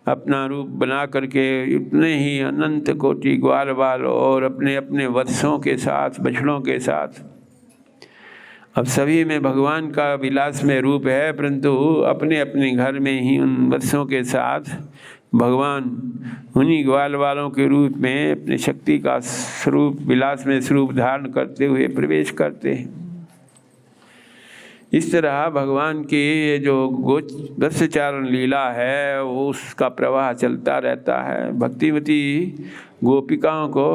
अपना रूप बना करके उतने ही अनंत कोटि ग्वाल बाल और अपने अपने वत्सों के साथ, बछड़ों के साथ, अब सभी में भगवान का विलास में रूप है, परंतु अपने अपने घर में ही उन वत्सों के साथ भगवान उन्हीं ग्वाल वालों के रूप में अपनी शक्ति का स्वरूप, विलास में स्वरूप धारण करते हुए प्रवेश करते हैं। इस तरह भगवान की ये जो वत्सचारण लीला है वो उसका प्रवाह चलता रहता है। भक्तिवती गोपिकाओं को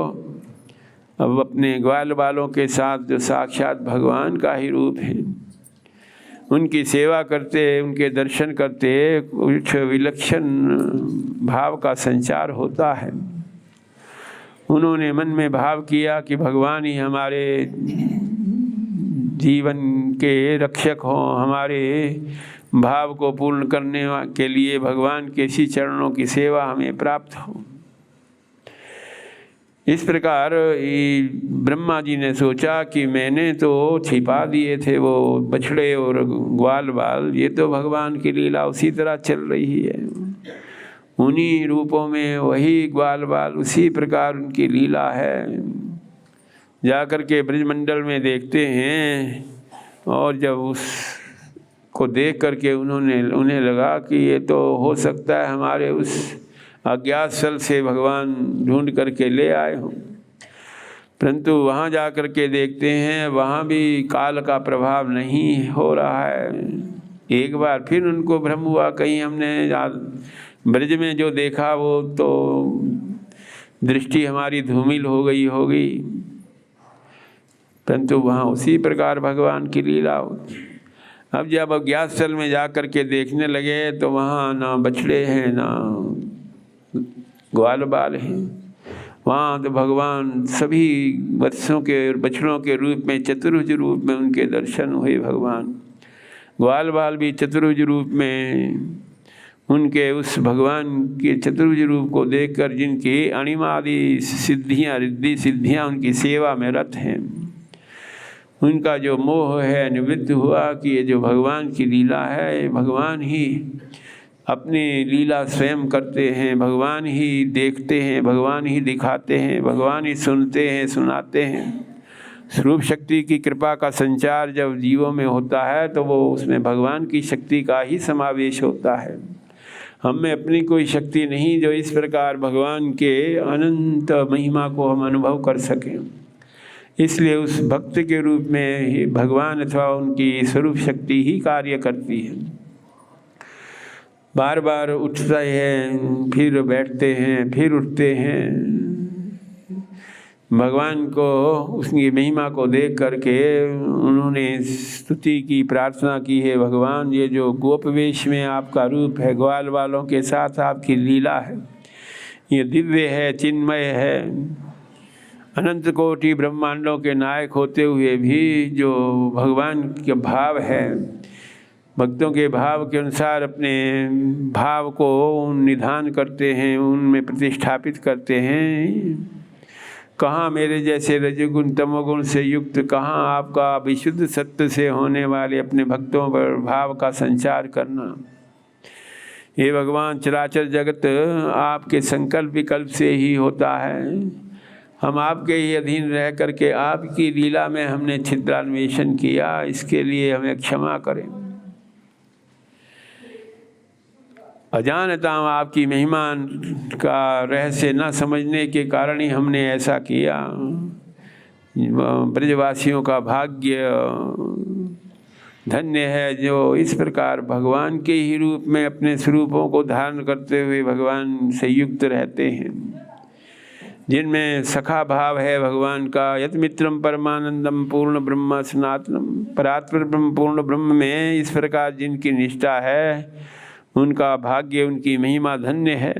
अब अपने ग्वाल बालों के साथ जो साक्षात भगवान का ही रूप है, उनकी सेवा करते, उनके दर्शन करते कुछ विलक्षण भाव का संचार होता है। उन्होंने मन में भाव किया कि भगवान ही हमारे जीवन के रक्षक हों, हमारे भाव को पूर्ण करने के लिए भगवान के इसी चरणों की सेवा हमें प्राप्त हो। इस प्रकार ब्रह्मा जी ने सोचा कि मैंने तो छिपा दिए थे वो बछड़े और ग्वाल बाल, ये तो भगवान की लीला उसी तरह चल रही है, उन्हीं रूपों में वही ग्वाल बाल, उसी प्रकार उनकी लीला है। जाकर के ब्रजमंडल में देखते हैं, और जब उसको देख करके उन्हें लगा कि ये तो हो सकता है हमारे उस अज्ञात स्थल से भगवान ढूंढ करके ले आए हों, परंतु वहाँ जा कर के देखते हैं वहाँ भी काल का प्रभाव नहीं हो रहा है। एक बार फिर उनको भ्रम हुआ, कहीं हमने ब्रज में जो देखा वो तो दृष्टि हमारी धूमिल हो गई होगी, परंतु वहाँ उसी प्रकार भगवान की लीला होती। अब जब अज्ञात स्थल में जा कर के देखने लगे तो वहाँ ना बछड़े हैं ना ग्वाल बाल हैं, वहाँ तो भगवान सभी वत्सों के और बछड़ों के रूप में, चतुर्भुज रूप में उनके दर्शन हुए। भगवान ग्वाल बाल भी चतुर्भुज रूप में, उनके उस भगवान के चतुर्भुज रूप को देखकर जिनकी अणिमादि सिद्धियाँ, रिद्धि सिद्धियाँ उनकी सेवा में रत हैं, उनका जो मोह है निवृत्त हुआ कि ये जो भगवान की लीला है, भगवान ही अपनी लीला स्वयं करते हैं, भगवान ही देखते हैं, भगवान ही दिखाते हैं, भगवान ही सुनते हैं, सुनाते हैं। स्वरूप शक्ति की कृपा का संचार जब जीवों में होता है तो वो उसमें भगवान की शक्ति का ही समावेश होता है। हम में अपनी कोई शक्ति नहीं जो इस प्रकार भगवान के अनंत महिमा को हम अनुभव कर सकें। इसलिए उस भक्त के रूप में ही भगवान अथवा उनकी स्वरूप शक्ति ही कार्य करती है। बार बार उठते हैं, फिर बैठते हैं, फिर उठते हैं, भगवान को उसकी महिमा को देख करके उन्होंने स्तुति की, प्रार्थना की है, भगवान ये जो गोपवेश में आपका रूप है, ग्वाल वालों के साथ आपकी लीला है, ये दिव्य है, चिन्मय है। अनंत कोटि ब्रह्मांडों के नायक होते हुए भी जो भगवान के भाव है, भक्तों के भाव के अनुसार अपने भाव को निधान करते हैं, उनमें प्रतिष्ठापित करते हैं। कहाँ मेरे जैसे रजोगुण तमोगुण से युक्त, कहाँ आपका विशुद्ध सत्य से होने वाले अपने भक्तों पर भाव का संचार करना। ये भगवान चराचर जगत आपके संकल्प विकल्प से ही होता है। हम आपके ही अधीन रह करके आपकी लीला में हमने छिद्रान्वेषण किया, इसके लिए हमें क्षमा करें। अजानता आपकी महिमा का रहस्य न समझने के कारण ही हमने ऐसा किया। ब्रजवासियों का भाग्य धन्य है जो इस प्रकार भगवान के ही रूप में अपने स्वरूपों को धारण करते हुए भगवान से युक्त रहते हैं। जिनमें सखा भाव है भगवान का, यत मित्रम परमानंदम पूर्ण ब्रह्म सनातनम, परात्पर ब्रह्म पूर्ण ब्रह्म में इस प्रकार जिनकी निष्ठा है उनका भाग्य, उनकी महिमा धन्य है।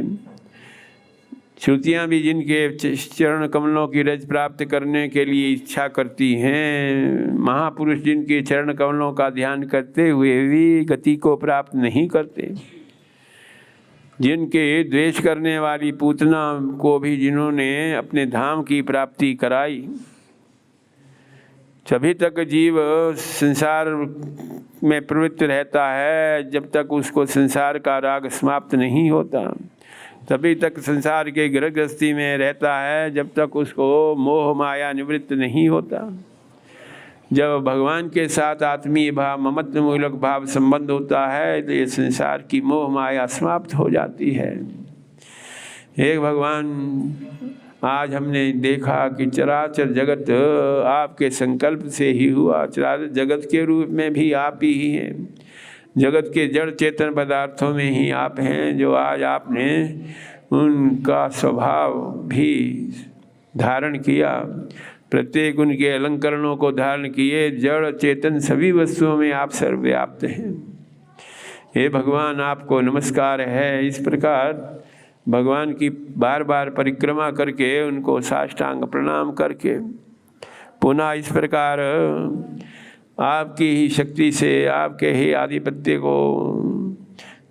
श्रुतियाँ भी जिनके चरण कमलों की रज प्राप्त करने के लिए इच्छा करती हैं, महापुरुष जिनके चरण कमलों का ध्यान करते हुए भी गति को प्राप्त नहीं करते, जिनके द्वेष करने वाली पूतना को भी जिन्होंने अपने धाम की प्राप्ति कराई, तभी तक जीव संसार में प्रवृत्त रहता है जब तक उसको संसार का राग समाप्त नहीं होता, तभी तक संसार के गृहस्थी में रहता है जब तक उसको मोह माया निवृत्त नहीं होता। जब भगवान के साथ आत्मीय भाव, ममत्व मूलक भाव संबंध होता है तो ये संसार की मोह माया समाप्त हो जाती है। एक भगवान, आज हमने देखा कि चराचर जगत आपके संकल्प से ही हुआ, चराचर जगत के रूप में भी आप ही हैं, जगत के जड़ चेतन पदार्थों में ही आप हैं, जो आज आपने उनका स्वभाव भी धारण किया, प्रत्येक उनके अलंकरणों को धारण किए, जड़ चेतन सभी वस्तुओं में आप सर्वव्याप्त हैं। हे भगवान आपको नमस्कार है। इस प्रकार भगवान की बार बार परिक्रमा करके, उनको साष्टांग प्रणाम करके, पुनः इस प्रकार आपकी ही शक्ति से, आपके ही आधिपत्य को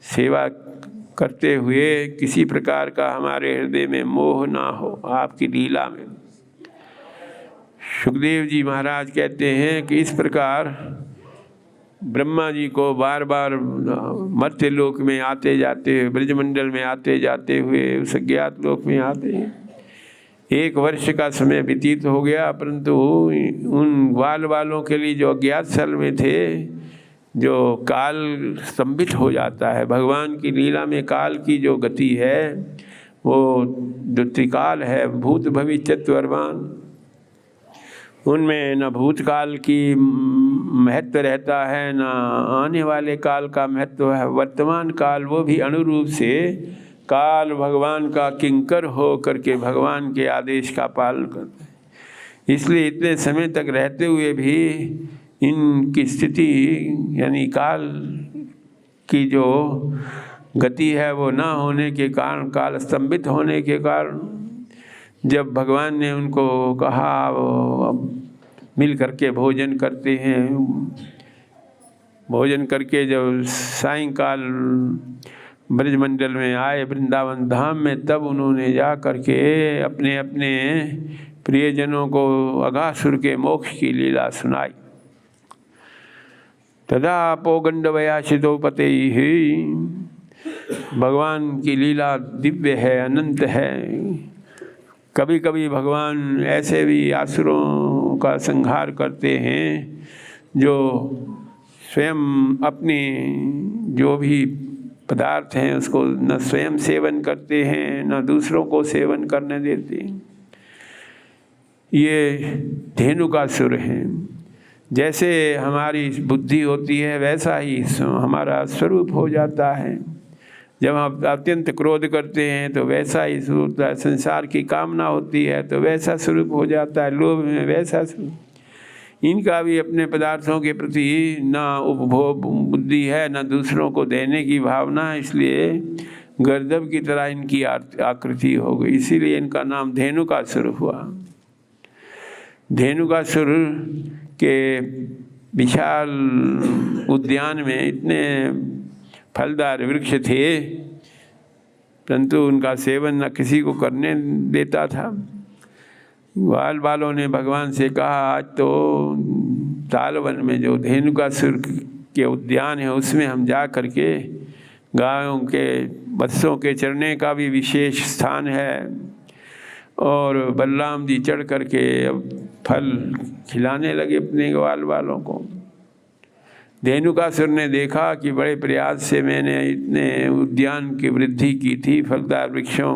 सेवा करते हुए किसी प्रकार का हमारे हृदय में मोह ना हो आपकी लीला में। सुखदेव जी महाराज कहते हैं कि इस प्रकार ब्रह्मा जी को बार बार मर्त्य लोक में आते जाते हुए, ब्रजमंडल में आते जाते हुए, उस अज्ञात लोक में आते 1 वर्ष का समय व्यतीत हो गया, परंतु उन ग्वाल वालों के लिए जो अज्ञात स्थल में थे, जो काल स्तंभित हो जाता है। भगवान की लीला में काल की जो गति है वो जो त्रिकाल है, भूत भविष्यत वर्तमान, उनमें न भूतकाल की महत्व रहता है, न आने वाले काल का महत्व है। वर्तमान काल वो भी अनुरूप से काल भगवान का किंकर हो करके भगवान के आदेश का पालन करते हैं। इसलिए इतने समय तक रहते हुए भी इनकी स्थिति यानी काल की जो गति है वो ना होने के कारण, काल स्तंभित होने के कारण, जब भगवान ने उनको कहा वो मिल करके भोजन करते हैं, भोजन करके जब सायंकाल ब्रजमंडल में आए वृंदावन धाम में, तब उन्होंने जा करके अपने अपने प्रियजनों को अघासुर के मोक्ष की लीला सुनाई। तदा पोगंडवयाशितो पते ही, भगवान की लीला दिव्य है, अनंत है। कभी कभी भगवान ऐसे भी आसुरों का संहार करते हैं जो स्वयं अपने जो भी पदार्थ हैं उसको न स्वयं सेवन करते हैं, न दूसरों को सेवन करने देते। ये धेनुकासुर हैं। जैसे हमारी बुद्धि होती है वैसा ही हमारा स्वरूप हो जाता है। जब हम अत्यंत क्रोध करते हैं तो वैसा ही स्वरूप होता है, संसार की कामना होती है तो वैसा स्वरूप हो जाता है, लोभ में वैसा स्वरूप। इनका भी अपने पदार्थों के प्रति ना उपभोग बुद्धि है, ना दूसरों को देने की भावना, इसलिए गर्दभ की तरह इनकी आकृति हो गई। इसीलिए इनका नाम धेनुकासुर हुआ। धेनुकासुर के विशाल उद्यान में इतने फलदार वृक्ष थे, परंतु उनका सेवन न किसी को करने देता था। ग्वाल वालों ने भगवान से कहा, आज तो तालवन में जो धेनुकासुर के उद्यान है उसमें हम जा करके गायों के बच्चों के चरने का भी विशेष स्थान है, और बलराम जी चढ़ करके अब फल खिलाने लगे अपने ग्वाल वालों को। धेनुकासुर ने देखा कि बड़े प्रयास से मैंने इतने उद्यान की वृद्धि की थी, फलदार वृक्षों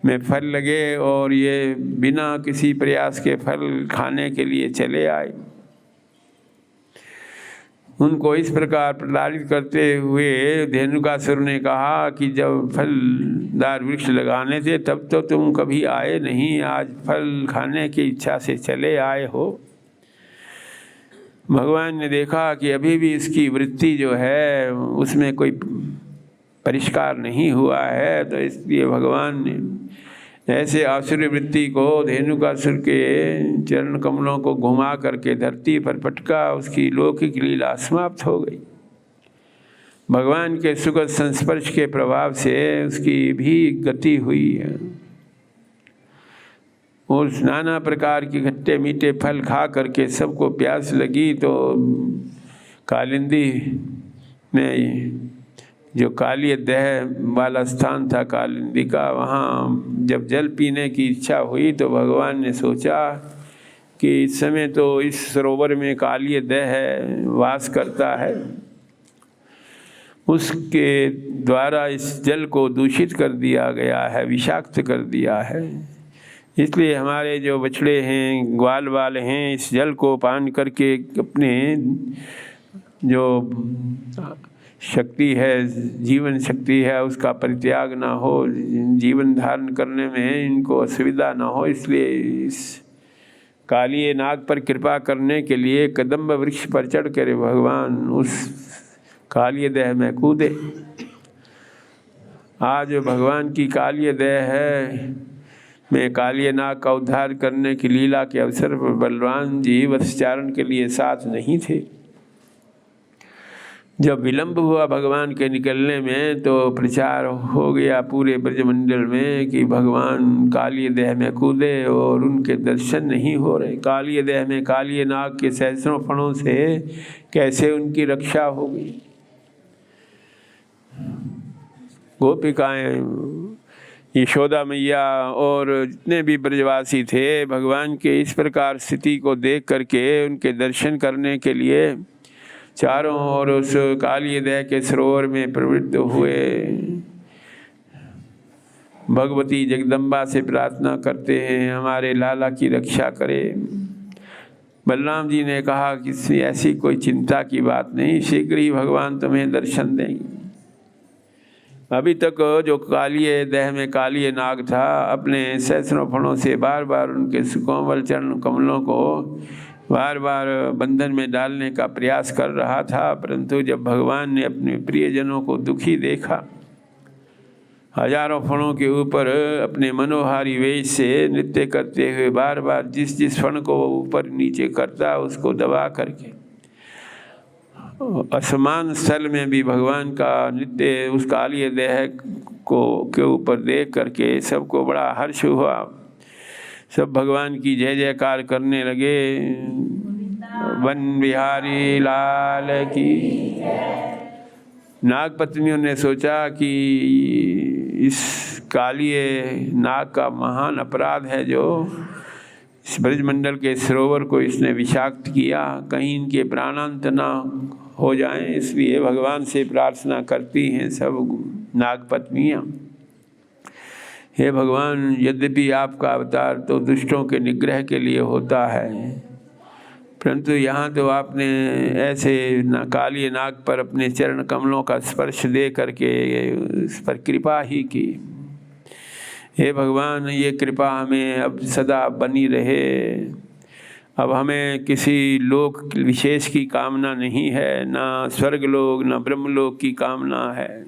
में फल लगे, और ये बिना किसी प्रयास के फल खाने के लिए चले आए। उनको इस प्रकार प्रताड़ित करते हुए धेनुकासुर ने कहा कि जब फलदार वृक्ष लगाने थे तब तो तुम कभी आए नहीं, आज फल खाने की इच्छा से चले आए हो। भगवान ने देखा कि अभी भी इसकी वृत्ति जो है उसमें कोई परिष्कार नहीं हुआ है, तो इसलिए भगवान ने ऐसे आसुरी वृत्ति को धेनुकासुर के चरण कमलों को घुमा करके धरती पर पटका, उसकी लौकिक लीला समाप्त हो गई। भगवान के सुखद संस्पर्श के प्रभाव से उसकी भी गति हुई है और नाना प्रकार के खट्टे मीठे फल खा करके सबको प्यास लगी, तो कालिंदी में जो काली दह वाला स्थान था कालिंदी का, वहाँ जब जल पीने की इच्छा हुई तो भगवान ने सोचा कि इस समय तो इस सरोवर में काली दह वास करता है, उसके द्वारा इस जल को दूषित कर दिया गया है, विषाक्त कर दिया है। इसलिए हमारे जो बछड़े हैं, ग्वाल वाले हैं, इस जल को पान करके अपने जो शक्ति है, जीवन शक्ति है, उसका परित्याग ना हो, जीवन धारण करने में इनको असुविधा ना हो, इसलिए इस कालिए नाग पर कृपा करने के लिए कदम्ब वृक्ष पर चढ़ कर भगवान उस कालिए दह में कूदे। आज भगवान की कालिए दह है में कालिए नाग का उद्धार करने की लीला के अवसर पर बलवान जी वत्स्यारण के लिए साथ नहीं थे। जब विलंब हुआ भगवान के निकलने में तो प्रचार हो गया पूरे ब्रजमंडल में कि भगवान कालिए देह में कूदे और उनके दर्शन नहीं हो रहे। कालिए देह में कालिए नाग के सहस्रों फणों से कैसे उनकी रक्षा होगी। गोपिकाएं, यशोदा मैया और जितने भी ब्रजवासी थे भगवान के इस प्रकार स्थिति को देख करके उनके दर्शन करने के लिए चारों ओर उस कालिए दह के सरोवर में प्रवृत्त हुए। भगवती जगदम्बा से प्रार्थना करते हैं हमारे लाला की रक्षा करे। बलराम जी ने कहा कि ऐसी कोई चिंता की बात नहीं, शीघ्र ही भगवान तुम्हें दर्शन देंगे। अभी तक जो कालिए दह में कालिए नाग था अपने सहस्रों फणों से बार बार उनके सुकोमल चरण कमलों को बार बार बंधन में डालने का प्रयास कर रहा था, परंतु जब भगवान ने अपने प्रियजनों को दुखी देखा, हजारों फणों के ऊपर अपने मनोहारी वेश से नृत्य करते हुए बार बार जिस जिस फण को ऊपर नीचे करता उसको दबा करके असमान स्थल में भी भगवान का नृत्य उस कालिए देह को के ऊपर देख करके सबको बड़ा हर्ष हुआ। सब भगवान की जय जयकार करने लगे। वन बिहारी लाल की। नाग पत्नियों ने सोचा कि इस कालिए नाग का महान अपराध है जो इस ब्रजमंडल के सरोवर को इसने विषाक्त किया, कहीं इनके प्राणांत ना हो जाएं, इसलिए भगवान से प्रार्थना करती हैं सब नाग पत्नियाँ। हे भगवान, यद्यपि आपका अवतार तो दुष्टों के निग्रह के लिए होता है, परंतु यहाँ तो आपने ऐसे कालिए नाग पर अपने चरण कमलों का स्पर्श दे करके उस पर कृपा ही की। हे भगवान, ये कृपा हमें अब सदा बनी रहे। अब हमें किसी लोक विशेष की कामना नहीं है, ना स्वर्गलोक ना ब्रह्मलोक की कामना है,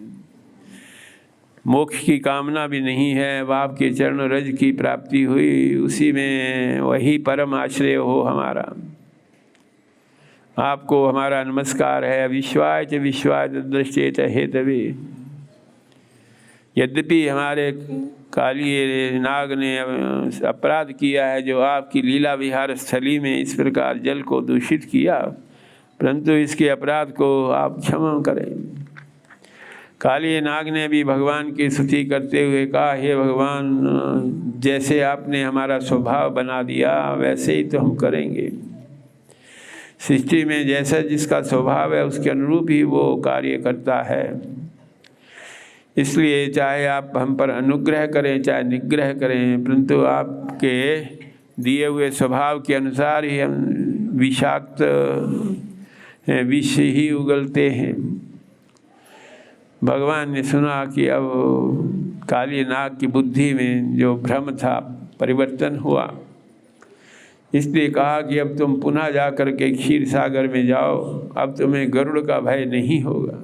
मोक्ष की कामना भी नहीं है। अब आपके चरण रज की प्राप्ति हुई, उसी में वही परम आश्रय हो हमारा। आपको हमारा नमस्कार है। विश्वाय च विश्वाय दृष्टेत हेतवे। यद्यपि हमारे कालिए नाग ने अपराध किया है जो आपकी लीला विहार स्थली में इस प्रकार जल को दूषित किया, परंतु इसके अपराध को आप क्षमा करें। कालिए नाग ने भी भगवान की स्तुति करते हुए कहा, हे भगवान, जैसे आपने हमारा स्वभाव बना दिया वैसे ही तो हम करेंगे। सृष्टि में जैसा जिसका स्वभाव है उसके अनुरूप ही वो कार्य करता है, इसलिए चाहे आप हम पर अनुग्रह करें चाहे निग्रह करें, परंतु आपके दिए हुए स्वभाव के अनुसार ही हम विषाक्त विष ही उगलते हैं। भगवान ने सुना कि अब काली नाग की बुद्धि में जो भ्रम था परिवर्तन हुआ, इसलिए कहा कि अब तुम पुनः जा कर के क्षीर सागर में जाओ, अब तुम्हें गरुड़ का भय नहीं होगा।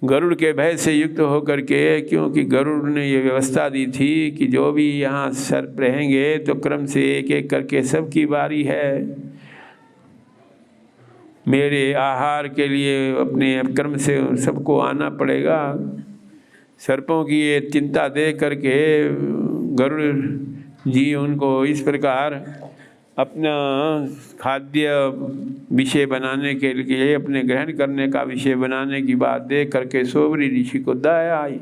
गरुड़ के भय से युक्त होकर के, क्योंकि गरुड़ ने ये व्यवस्था दी थी कि जो भी यहाँ सर्प रहेंगे तो क्रम से एक एक करके सबकी बारी है, मेरे आहार के लिए अपने क्रम से सबको आना पड़ेगा। सर्पों की ये चिंता देख करके गरुड़ जी उनको इस प्रकार अपना खाद्य विषय बनाने के लिए, अपने ग्रहण करने का विषय बनाने की बात देख करके सोबरी ऋषि को दया आई।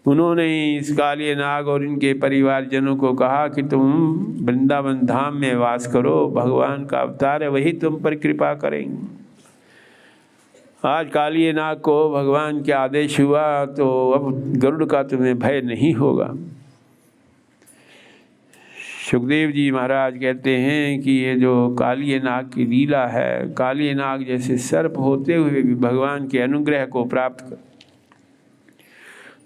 उन्होंने इस काली नाग और इनके परिवारजनों को कहा कि तुम वृंदावन धाम में वास करो, भगवान का अवतार है, वही तुम पर कृपा करेंगे। आज काली नाग को भगवान के आदेश हुआ तो अब गरुड़ का तुम्हें भय नहीं होगा। सुखदेव जी महाराज कहते हैं कि ये जो काली नाग की लीला है, काली नाग जैसे सर्प होते हुए भी भगवान के अनुग्रह को प्राप्त कर,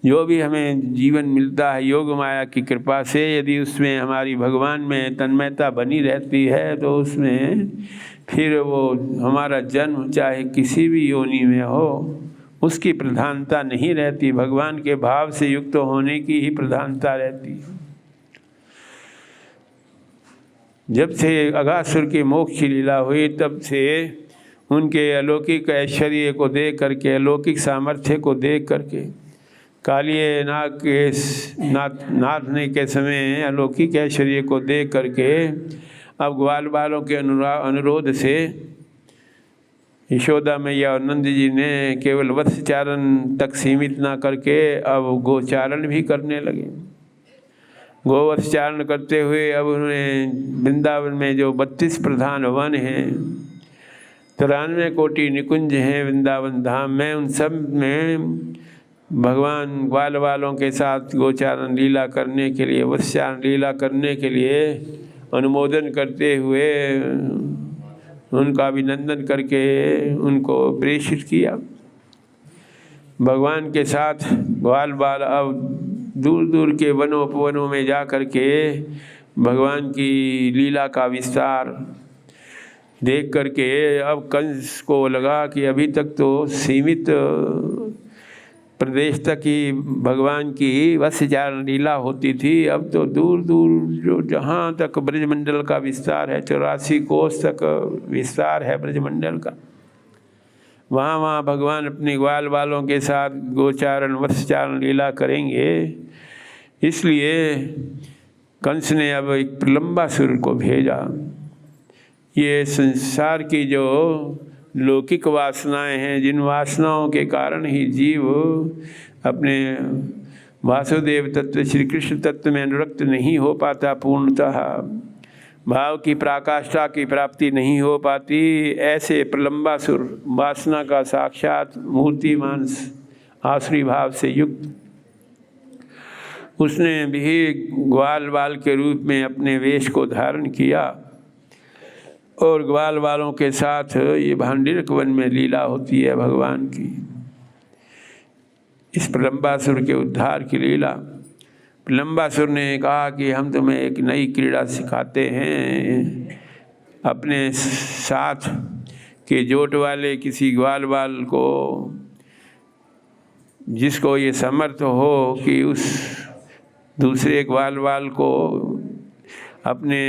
जो भी हमें जीवन मिलता है योग माया की कृपा से, यदि उसमें हमारी भगवान में तन्मयता बनी रहती है तो उसमें फिर वो हमारा जन्म चाहे किसी भी योनि में हो उसकी प्रधानता नहीं रहती, भगवान के भाव से युक्त होने की ही प्रधानता रहती है। जब से अघासुर की मोक्ष की लीला हुई तब से उनके अलौकिक ऐश्वर्य को देख करके, अलौकिक सामर्थ्य को देख करके, काली नाग के नाथने के समय अलौकिक ऐश्वर्य को देख करके अब ग्वाल बालों के अनुरोध से यशोदा मैया और नंद जी ने केवल वत्सचारण तक सीमित ना करके अब गोचारण भी करने लगे। गोवत्सचारण करते हुए अब उन्होंने वृंदावन में जो 32 प्रधान वन हैं, 93 कोटि निकुंज हैं वृंदावन धाम में, उन सब में भगवान ग्वाल वालों के साथ गोचारण लीला करने के लिए, वत्सचारण लीला करने के लिए अनुमोदन करते हुए उनका अभिनंदन करके उनको प्रेषित किया। भगवान के साथ ग्वाल बाल अब दूर दूर के वनोपवनों में जा कर के भगवान की लीला का विस्तार देख करके अब कंस को लगा कि अभी तक तो सीमित प्रदेश तक ही भगवान की वत्सचारण लीला होती थी, अब तो दूर दूर जो जहाँ तक ब्रजमंडल का विस्तार है, 84 कोस तक विस्तार है ब्रजमंडल का, वहाँ वहाँ भगवान अपने ग्वाल वालों के साथ गोचारण वत्सचारण लीला करेंगे। इसलिए कंस ने अब एक प्रलंबासुर को भेजा। ये संसार की जो लौकिक वासनाएं हैं, जिन वासनाओं के कारण ही जीव अपने वासुदेव तत्व श्री कृष्ण तत्व में अनुरक्त नहीं हो पाता, पूर्णतः भाव की पराकाष्ठा की प्राप्ति नहीं हो पाती, ऐसे प्रलंबासुर वासना का साक्षात मूर्तिमान आसुरी भाव से युक्त, उसने भी ग्वाल बाल के रूप में अपने वेश को धारण किया और ग्वाल वालों के साथ ये भांडिरक वन में लीला होती है भगवान की। इस प्रलंबासुर के उद्धार की लीला, प्रलंबासुर ने कहा कि हम तुम्हें एक नई क्रीड़ा सिखाते हैं। अपने साथ के जोट वाले किसी ग्वाल बाल को, जिसको ये समर्थ हो कि उस दूसरे ग्वाल बाल को अपने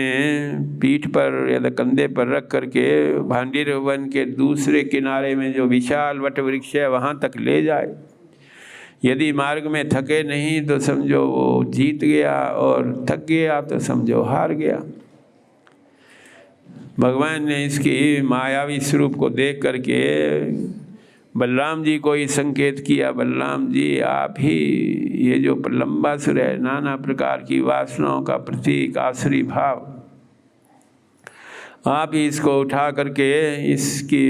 पीठ पर या कंधे पर रख करके भांडीर वन के दूसरे किनारे में जो विशाल वट वृक्ष है वहाँ तक ले जाए। यदि मार्ग में थके नहीं तो समझो वो जीत गया, और थक गया तो समझो हार गया। भगवान ने इसकी मायावी स्वरूप को देख करके बलराम जी को ही संकेत किया, बलराम जी आप ही ये जो प्रलंबासुर है, नाना प्रकार की वासनाओं का प्रतीक आसुरी भाव, आप ही इसको उठा करके इसकी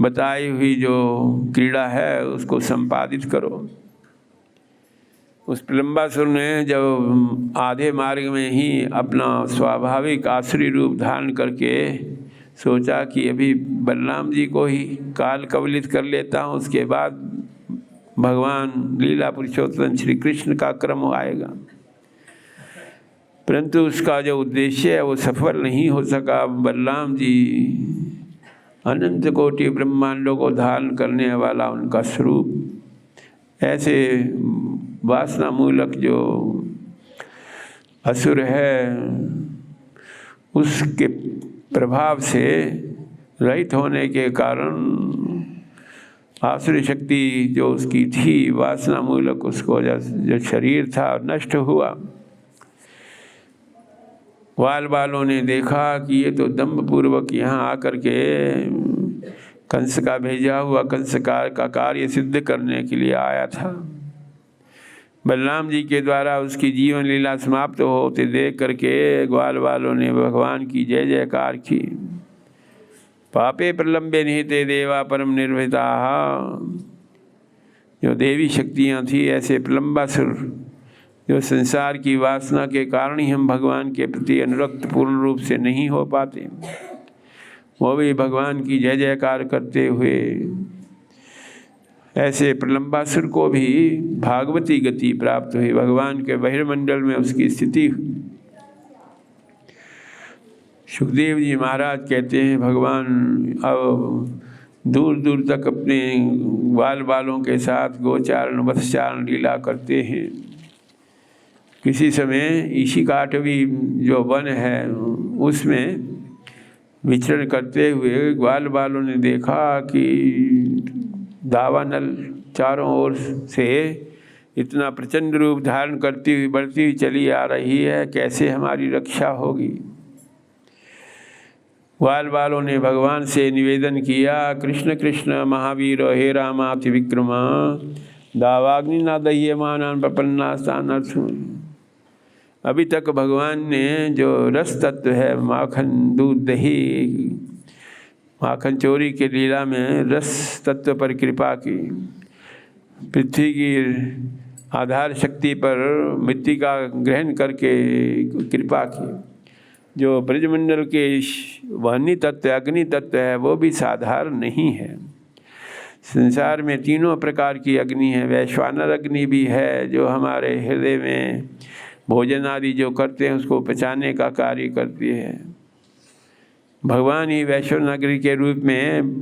बताई हुई जो क्रीड़ा है उसको संपादित करो। उस प्रलंबासुर ने जब आधे मार्ग में ही अपना स्वाभाविक आसुरी रूप धारण करके सोचा कि अभी बलराम जी को ही काल कवलित कर लेता हूँ, उसके बाद भगवान लीला पुरुषोत्तम श्री कृष्ण का क्रम आएगा। परंतु उसका जो उद्देश्य है वो सफल नहीं हो सका। बलराम जी अनंत कोटि ब्रह्मांडों को धारण करने वाला उनका स्वरूप, ऐसे वासना मूलक जो असुर है उसके प्रभाव से रहित होने के कारण आसुरी शक्ति जो उसकी थी वासना मूलक, उसको जो शरीर था नष्ट हुआ। ग्वाल बालों ने देखा कि ये तो दम्भ पूर्वक यहाँ आकर के कंस का भेजा हुआ कंस का कार्य सिद्ध करने के लिए आया था। बलराम जी के द्वारा उसकी जीवन लीला समाप्त होते देख करके ग्वाल बालों ने भगवान की जय जयकार की। पापे प्रलंबे निहिते देवा परम निर्भीता। जो देवी शक्तियाँ थी, ऐसे प्रलंबासुर जो संसार की वासना के कारण ही हम भगवान के प्रति अनुरक्त पूर्ण रूप से नहीं हो पाते, वो भी भगवान की जय जयकार करते हुए ऐसे प्रलंबासुर को भी भागवती गति प्राप्त हुई। भगवान के बहिर्मंडल में उसकी स्थिति हुई। सुखदेव जी महाराज कहते हैं भगवान अब दूर दूर तक अपने बाल बालों के साथ गोचारण वत्सचारण लीला करते हैं। किसी समय ईशिकाटवी जो वन है उसमें विचरण करते हुए ग्वाल बालों ने देखा कि दावानल चारों ओर से इतना प्रचंड रूप धारण करती हुई बढ़ती हुई चली आ रही है, कैसे हमारी रक्षा होगी। ग्वाल बालों ने भगवान से निवेदन किया, कृष्ण कृष्ण महावीर हे रामाति विक्रमा दावाग्नि ना दह्यमानान प्रपन्नास्तानर्थु। अभी तक भगवान ने जो रस तत्व है, माखन दूध दही माखन चोरी के लीला में रस तत्व पर कृपा की, पृथ्वी की आधार शक्ति पर मिट्टी का ग्रहण करके कृपा की। जो ब्रजमंडल के वहनी तत्व अग्नि तत्व है वो भी साधारण नहीं है। संसार में तीनों प्रकार की अग्नि है। वैश्वानर अग्नि भी है जो हमारे हृदय में भोजन आदि जो करते हैं उसको पचाने का कार्य करती है। भगवान ही वैश्वानर के रूप में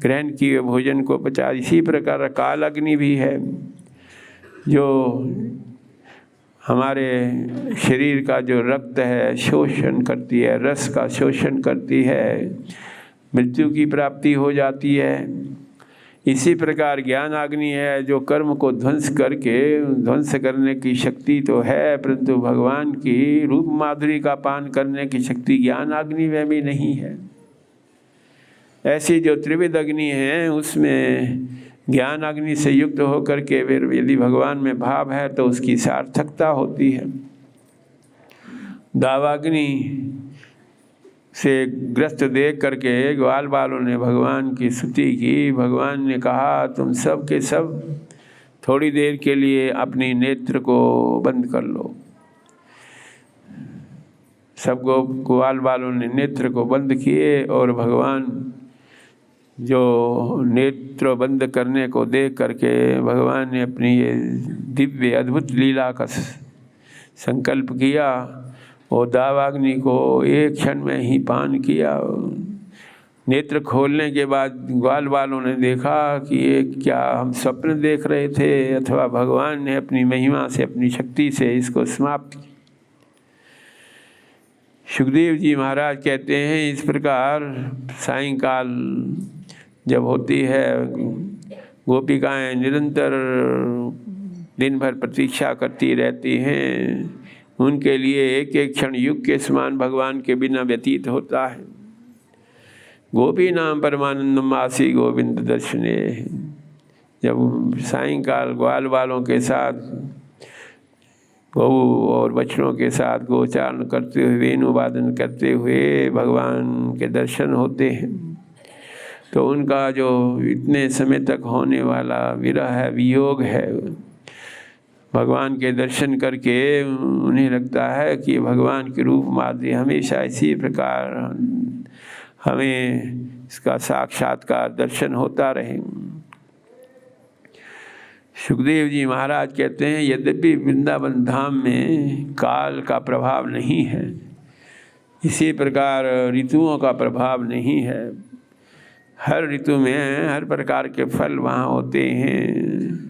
ग्रहण किए भोजन को पचा। इसी प्रकार काल अग्नि भी है जो हमारे शरीर का जो रक्त है शोषण करती है, रस का शोषण करती है, मृत्यु की प्राप्ति हो जाती है। इसी प्रकार ज्ञान अग्नि है जो कर्म को ध्वंस करने की शक्ति तो है, परंतु भगवान की रूप माधुरी का पान करने की शक्ति ज्ञान अग्नि में भी नहीं है। ऐसी जो त्रिविध अग्नि है उसमें ज्ञान अग्नि से युक्त होकर के फिर यदि भगवान में भाव है तो उसकी सार्थकता होती है। दावाग्नि से ग्रस्त देख करके ग्वाल बालों ने भगवान की स्तुति की। भगवान ने कहा तुम सब के सब थोड़ी देर के लिए अपनी नेत्र को बंद कर लो। सब ग्वाल बालों ने नेत्र को बंद किए और भगवान जो नेत्र बंद करने को देख करके भगवान ने अपनी ये दिव्य अद्भुत लीला का संकल्प किया और दावाग्नि को एक क्षण में ही पान किया। नेत्र खोलने के बाद ग्वाल बालों ने देखा कि ये क्या हम स्वप्न देख रहे थे अथवा भगवान ने अपनी महिमा से अपनी शक्ति से इसको समाप्त किया। सुखदेव जी महाराज कहते हैं इस प्रकार सायंकाल जब होती है गोपिकाएं निरंतर दिन भर प्रतीक्षा करती रहती हैं। उनके लिए एक एक क्षण युग के समान भगवान के बिना व्यतीत होता है। गोपी नाम परमानंदम आसी गोविंद दर्शने। जब सायंकाल ग्वाल बालों के साथ गौ और बछड़ों के साथ गोचारण करते हुए वेणुवादन करते हुए भगवान के दर्शन होते हैं तो उनका जो इतने समय तक होने वाला विरह है, वियोग है, भगवान के दर्शन करके उन्हें लगता है कि भगवान के रूप माधुर्य हमेशा इसी प्रकार हमें इसका साक्षात्कार दर्शन होता रहे। सुखदेव जी महाराज कहते हैं, यद्यपि वृंदावन धाम में काल का प्रभाव नहीं है, इसी प्रकार ऋतुओं का प्रभाव नहीं है। हर ऋतु में हर प्रकार के फल वहाँ होते हैं।